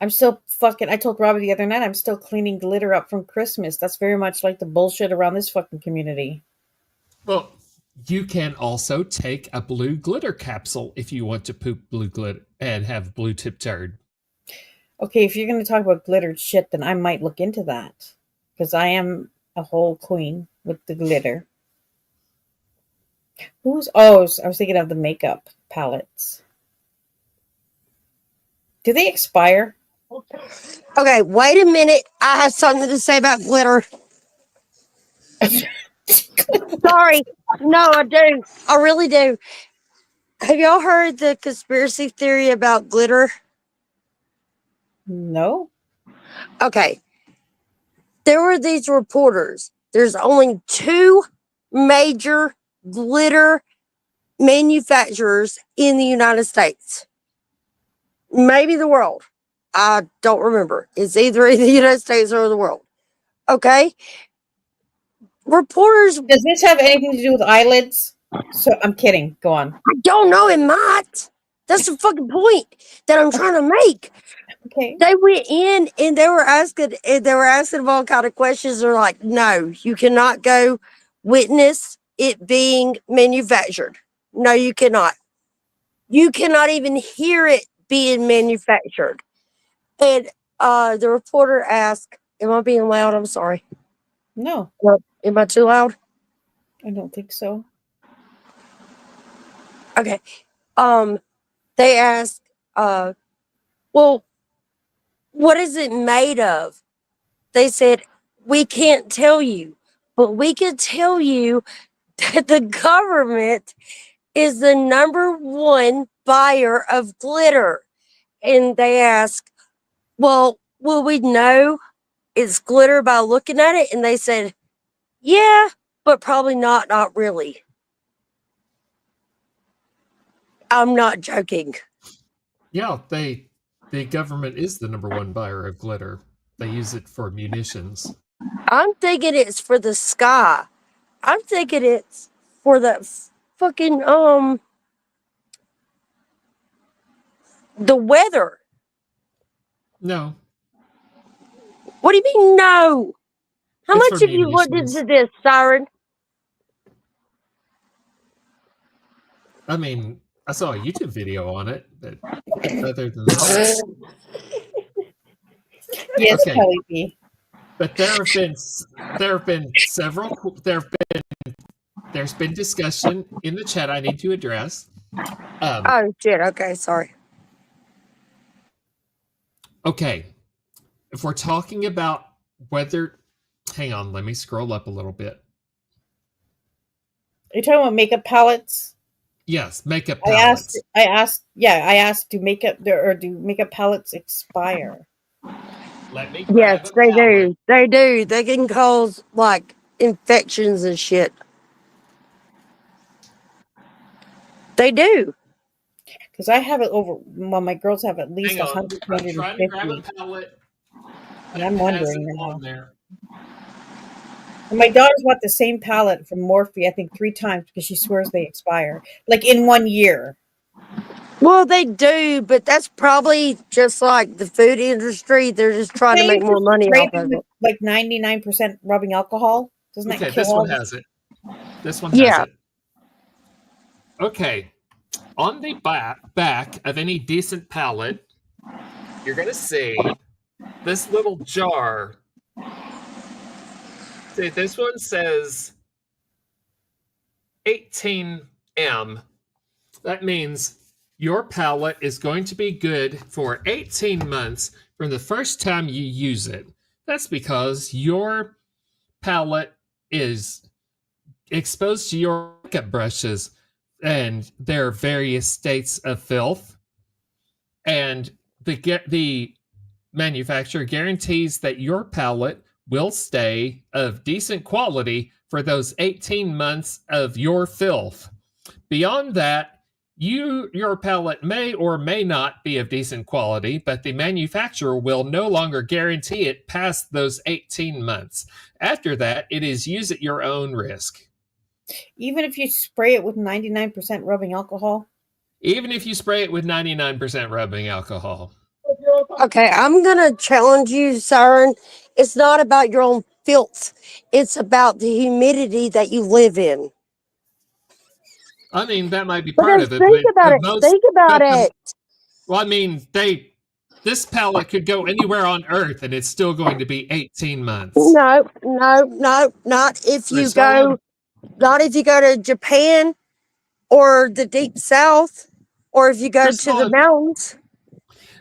I'm still fucking. I told Robbie the other night I'm still cleaning glitter up from Christmas. That's very much like the bullshit around this fucking community. Well, you can also take a blue glitter capsule if you want to poop blue glitter and have blue tip turd. Okay, if you're going to talk about glittered shit, then I might look into that because I am a whole queen with the glitter. I was thinking of the makeup palettes. Do they expire? Okay, wait a minute. I have something to say about glitter. Sorry. No, I do. I really do. Have y'all heard the conspiracy theory about glitter? No. Okay. There were these reporters. There's only two major glitter manufacturers in the United States, maybe the world. I don't remember. It's either in the United States or the world. Okay? Reporters, Does this have anything to do with eyelids? So I'm kidding. Go on. I don't know, it might. That's the fucking point that I'm trying to make. Okay. They went in and they were asking them all kind of questions. They're like, no, you cannot go witness it being manufactured. No, you cannot. You cannot even hear it being manufactured. And the reporter asked, am I being loud? I'm sorry. No, Am I too loud? I don't think so. Okay. They asked, well, what is it made of? They said, we can't tell you, but we can tell you that the government is the #1 buyer of glitter. And they asked, well, will we know it's glitter by looking at it? And they said, yeah, but probably not really. I'm not joking. Yeah, the government is the #1 buyer of glitter. They use it for munitions. I'm thinking it's for the sky. I'm thinking it's for the fucking the weather. No, What do you mean no? How it's much for have you looked munitions. into this, Siren? I mean, I saw a YouTube video on it, but other than that, Yes, okay. Kelly B. But there's been discussion in the chat I need to address. Oh shit, okay, sorry. Okay, if we're talking about whether, hang on, let me scroll up a little bit. Are you talking about makeup palettes? Yes, makeup I palettes. asked, do makeup palettes expire? Let me Yes, grab a they palette. do. They do. They can cause like infections and shit. They do. Because I have it over. Well, my girls have at least Hang on, 100, I'm trying to grab a 250. palette And that I'm has wondering it now. on there. And my daughter's bought the same palette from Morphe, I think 3 times because she swears they expire. Like in 1 year. Well, they do, but that's probably just like the food industry. They're just trying to They make more just money spray off them of with it. like 99% rubbing alcohol. Doesn't that Okay, kill this one all the... has it. This one has Yeah. it. Okay, on the back of any decent palette, you're going to see this little jar. See, this one says 18M. That means your palette is going to be good for 18 months from the first time you use it. That's because your palette is exposed to your makeup brushes and their various states of filth. And the manufacturer guarantees that your palette will stay of decent quality for those 18 months of your filth. Beyond that, your palette may or may not be of decent quality, but the manufacturer will no longer guarantee it past those 18 months. After that, it is use at your own risk. Even if you spray it with 99% rubbing alcohol? Even if you spray it with 99% rubbing alcohol. Okay, I'm gonna challenge you, Siren. It's not about your own filth. It's about the humidity that you live in. I mean, that might be part Because of it, think about but it. Think about it. well, I mean, this palette could go anywhere on Earth, and it's still going to be 18 months. No, not if you go. Not if you go to Japan or the deep south, or if you go to the mountains.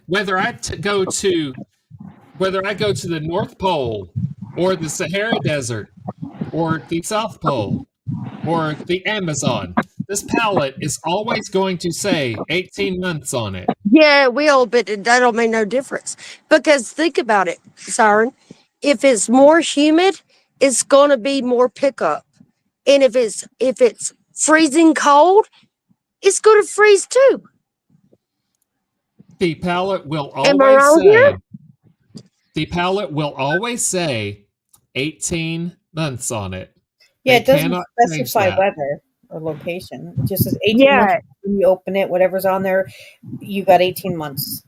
Whether I go to the North Pole or the Sahara Desert or the South Pole or the Amazon, this palette is always going to say 18 months on it. Yeah, it will, but that'll make no difference. Because think about it, Siren. If it's more humid, it's gonna be more pickup. And if it's freezing cold, it's gonna freeze too. the pallet will Am I always wrong say here? the pallet will always say 18 months on it. Yeah, They it doesn't cannot change specify that. weather or location. It just says 18 months Yeah. when you open it, whatever's on there, you got 18 months.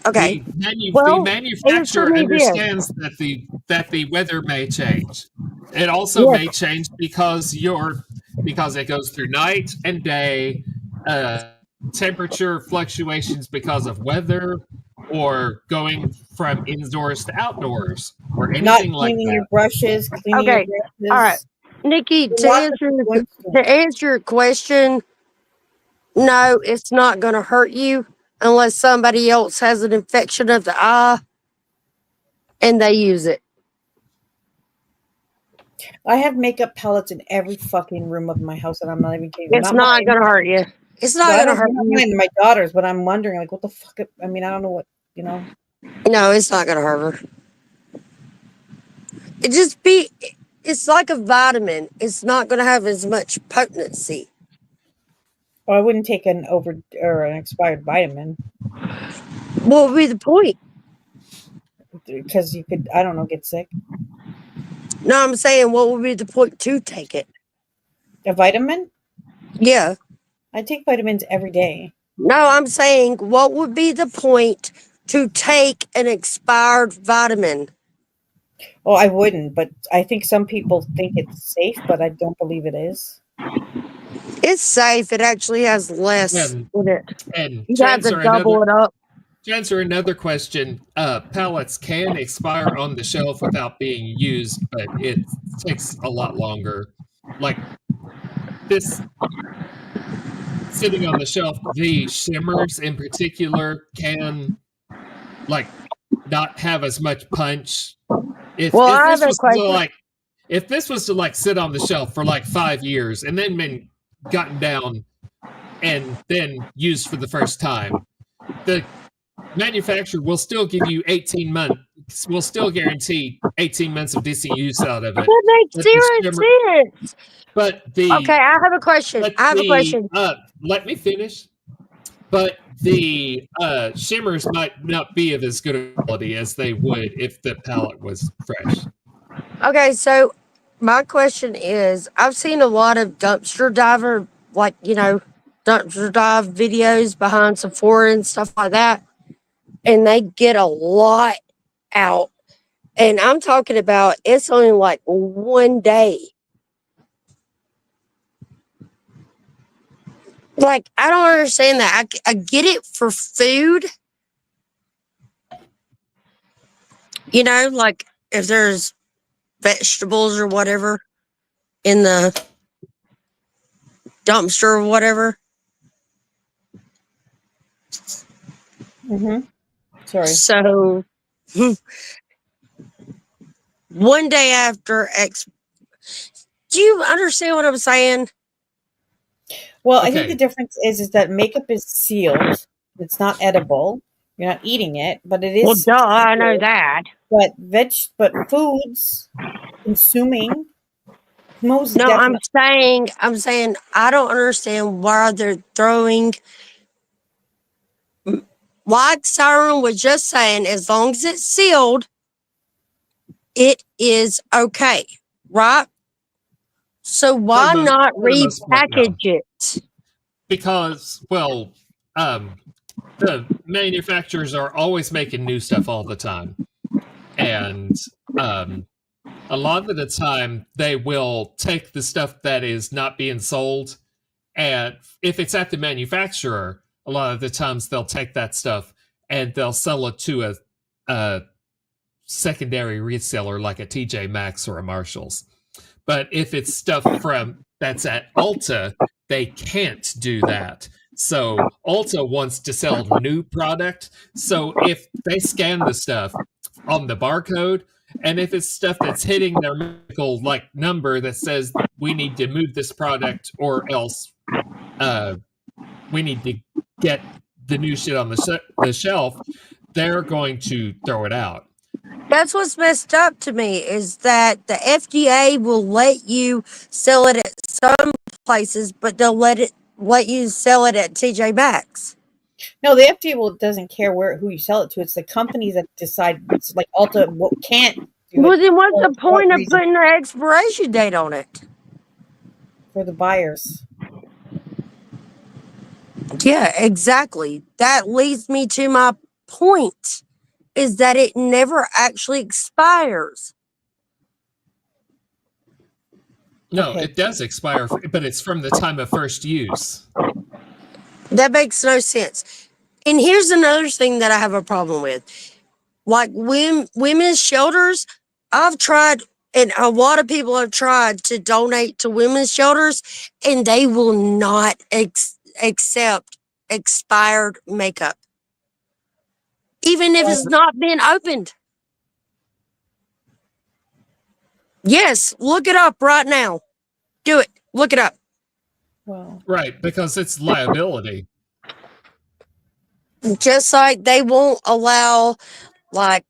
Okay. The Well, answer manufacturer me this. understands that the weather may change. It also Yes. may change because it goes through night and day, temperature fluctuations because of weather, or going from indoors to outdoors, or Not anything like cleaning that. your brushes, cleaning your Okay. All right. brushes. Nikki, Lots of to answer your question, no, it's not going to hurt you unless somebody else has an infection of the eye and they use it. I have makeup palettes in every fucking room of my house, and I'm not even kidding. They're It's not not mine. going to hurt you. It's No, not I going to don't. hurt They're not you. mine. They're my daughter's, but I'm wondering, like, what the fuck? I mean, I don't know what you know. No, it's not going to hurt her. It's like a vitamin. It's not going to have as much potency. Well, I wouldn't take an expired vitamin What would be the point? because you could, I don't know, get sick. No, I'm saying, what would be the point to take it? A vitamin? Yeah. I take vitamins every day. No, I'm saying, what would be the point to take an expired vitamin? Well, I wouldn't, but I think some people think it's safe, but I don't believe it is. It's safe. It actually has less And in it. and You to have to answer double it up. question, pallets can expire on the shelf without being used, but it takes a lot longer. Like this sitting on the shelf, the shimmers in particular can like not have as much punch. Well, I have a question. If this was to like sit on the shelf for like 5 years and then been gotten down and then used for the first time, the manufacturer will still give you 18 months, will still guarantee 18 months of decent use out of it. That makes But zero sense. Okay, I have a question. let me finish. But the shimmers might not be of as good a quality as they would if the palette was fresh. Okay, so my question is, I've seen a lot of dumpster diver, dumpster dive videos behind Sephora and stuff like that, and they get a lot out. And I'm talking about it's only like one day. Like, I don't understand that. I get it for food. Like if there's vegetables or whatever in the dumpster or whatever. Mm-hmm. Sorry. So one day after do you understand what I'm saying? Well, I think the difference is that makeup is sealed. It's not edible. You're not eating it, but it Well, is duh, I know sealed. that. But foods consuming most No, definitely. I'm saying I don't understand why they're throwing. Like Siren was just saying, as long as it's sealed, it is okay, right? So why not For the most part, no. repackage it? Because, well, the manufacturers are always making new stuff all the time. And a lot of the time, they will take the stuff that is not being sold, and if it's at the manufacturer, a lot of the times they'll take that stuff and they'll sell it to a secondary reseller like a TJ Maxx or a Marshalls. But if it's stuff that's at Ulta, they can't do that. So Ulta wants to sell new product. So if they scan the stuff on the barcode, and if it's stuff that's hitting their medical number that says we need to move this product or else we need to get the new shit on the shelf, they're going to throw it out. That's what's messed up to me is that the FDA will let you sell it at some places, but they'll let you sell it at TJ Maxx. No, the FDA doesn't care who you sell it to. It's the companies that decide. It's like Ulta can't do Well, it then what's for the what point of reason? putting the expiration date on it? For the buyers. Yeah, exactly. That leads me to my point is that it never actually expires. No, Okay. it does expire, but it's from the time of first use. That makes no sense. And here's another thing that I have a problem with. Like women's shelters, I've tried, and a lot of people have tried to donate to women's shelters, and they will not accept expired makeup, even if it's not been opened. Yes, look it up right now. Do it. Look it up. Well, Right, because it's liability. Just like they won't allow like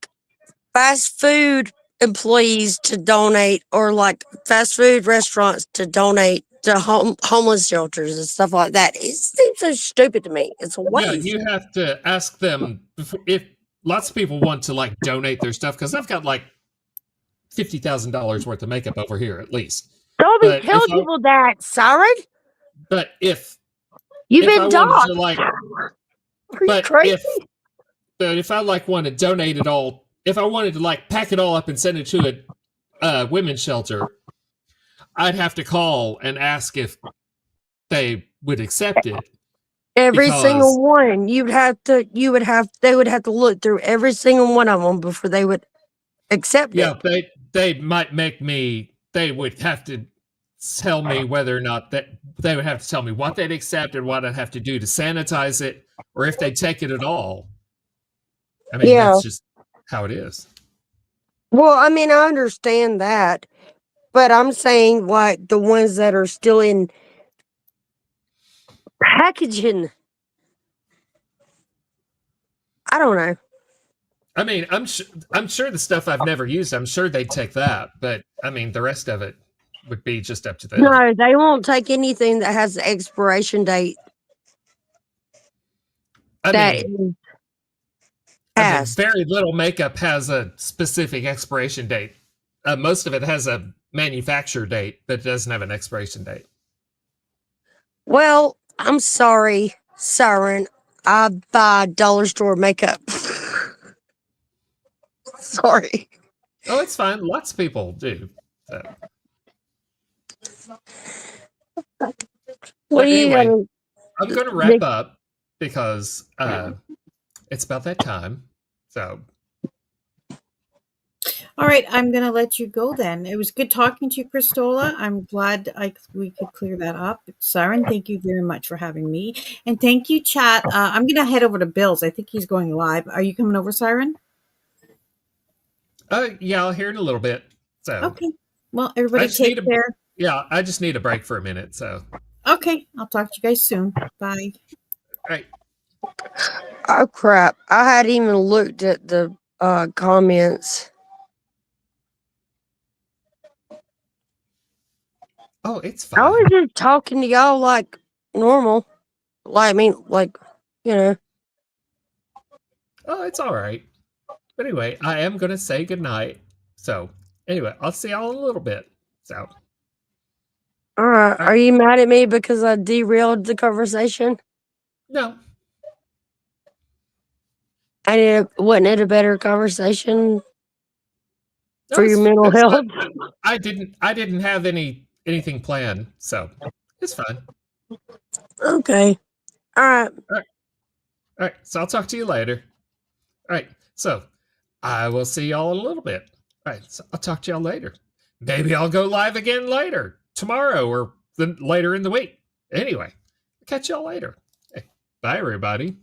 fast food employees to donate, or like fast food restaurants to donate to homeless shelters and stuff like that. It seems so stupid to me. It's a Yeah, waste. you have to ask them if lots of people want to like donate their stuff because I've got like $50,000 worth of makeup over here at least. Don't be But if telling I people that, Siren. but You've if I been wanted doxxed. to like Are you but crazy? if I like want to donate it all, if I wanted to like pack it all up and send it to a women's shelter, I'd have to call and ask if they would accept it Every because single one. They would have to look through every single one of them before they would accept yeah, it. they might make me. They would have to tell me whether or not that they would have to tell me what they'd accept and what I'd have to do to sanitize it, or if they take it at all. I mean, Yeah. that's just how it is. Well, I mean, I understand that, but I'm saying like the ones that are still in packaging. I don't know. I mean, I'm sure the stuff I've never used, I'm sure they'd take that, but I mean, the rest of it would be just up to them. No, they won't take anything that has the expiration date I that mean, is passed. very little makeup has a specific expiration date. Most of it has a manufacture date, but it doesn't have an expiration date. Well, I'm sorry, Siren. I buy dollar store makeup. Sorry. Oh, it's fine. Lots of people do. So. What But do you anyway, gotta I'm going to wrap up because it's about that time. So, all right. I'm going to let you go then. It was good talking to you, Christola. I'm glad we could clear that up. Siren, thank you very much for having me. And thank you, chat. I'm going to head over to Bill's. I think he's going live. Are you coming over, Siren? yeah, I'll hear in a little bit. So, Okay. Well, everybody take care. Yeah, I just need a break for a minute. So, okay. I'll talk to you guys soon. Bye. all right. Oh crap. I hadn't even looked at the comments. Oh, it's I fine. was just talking to y'all like normal. Like, I mean, like, you know. Oh, it's all right. But anyway, I am going to say goodnight. So, anyway, I'll see y'all in a little bit. So, All right. all right. Are you mad at me because I derailed the conversation? No. Wasn't it a better conversation No, for your mental it's health? fine. I didn't have anything planned, so it's fine. Okay. All right. All right. So I'll talk to you later. All right. So I will see y'all in a little bit. All right. So I'll talk to y'all later. Maybe I'll go live again later, tomorrow or later in the week. Anyway, catch y'all later. Hey, bye, everybody.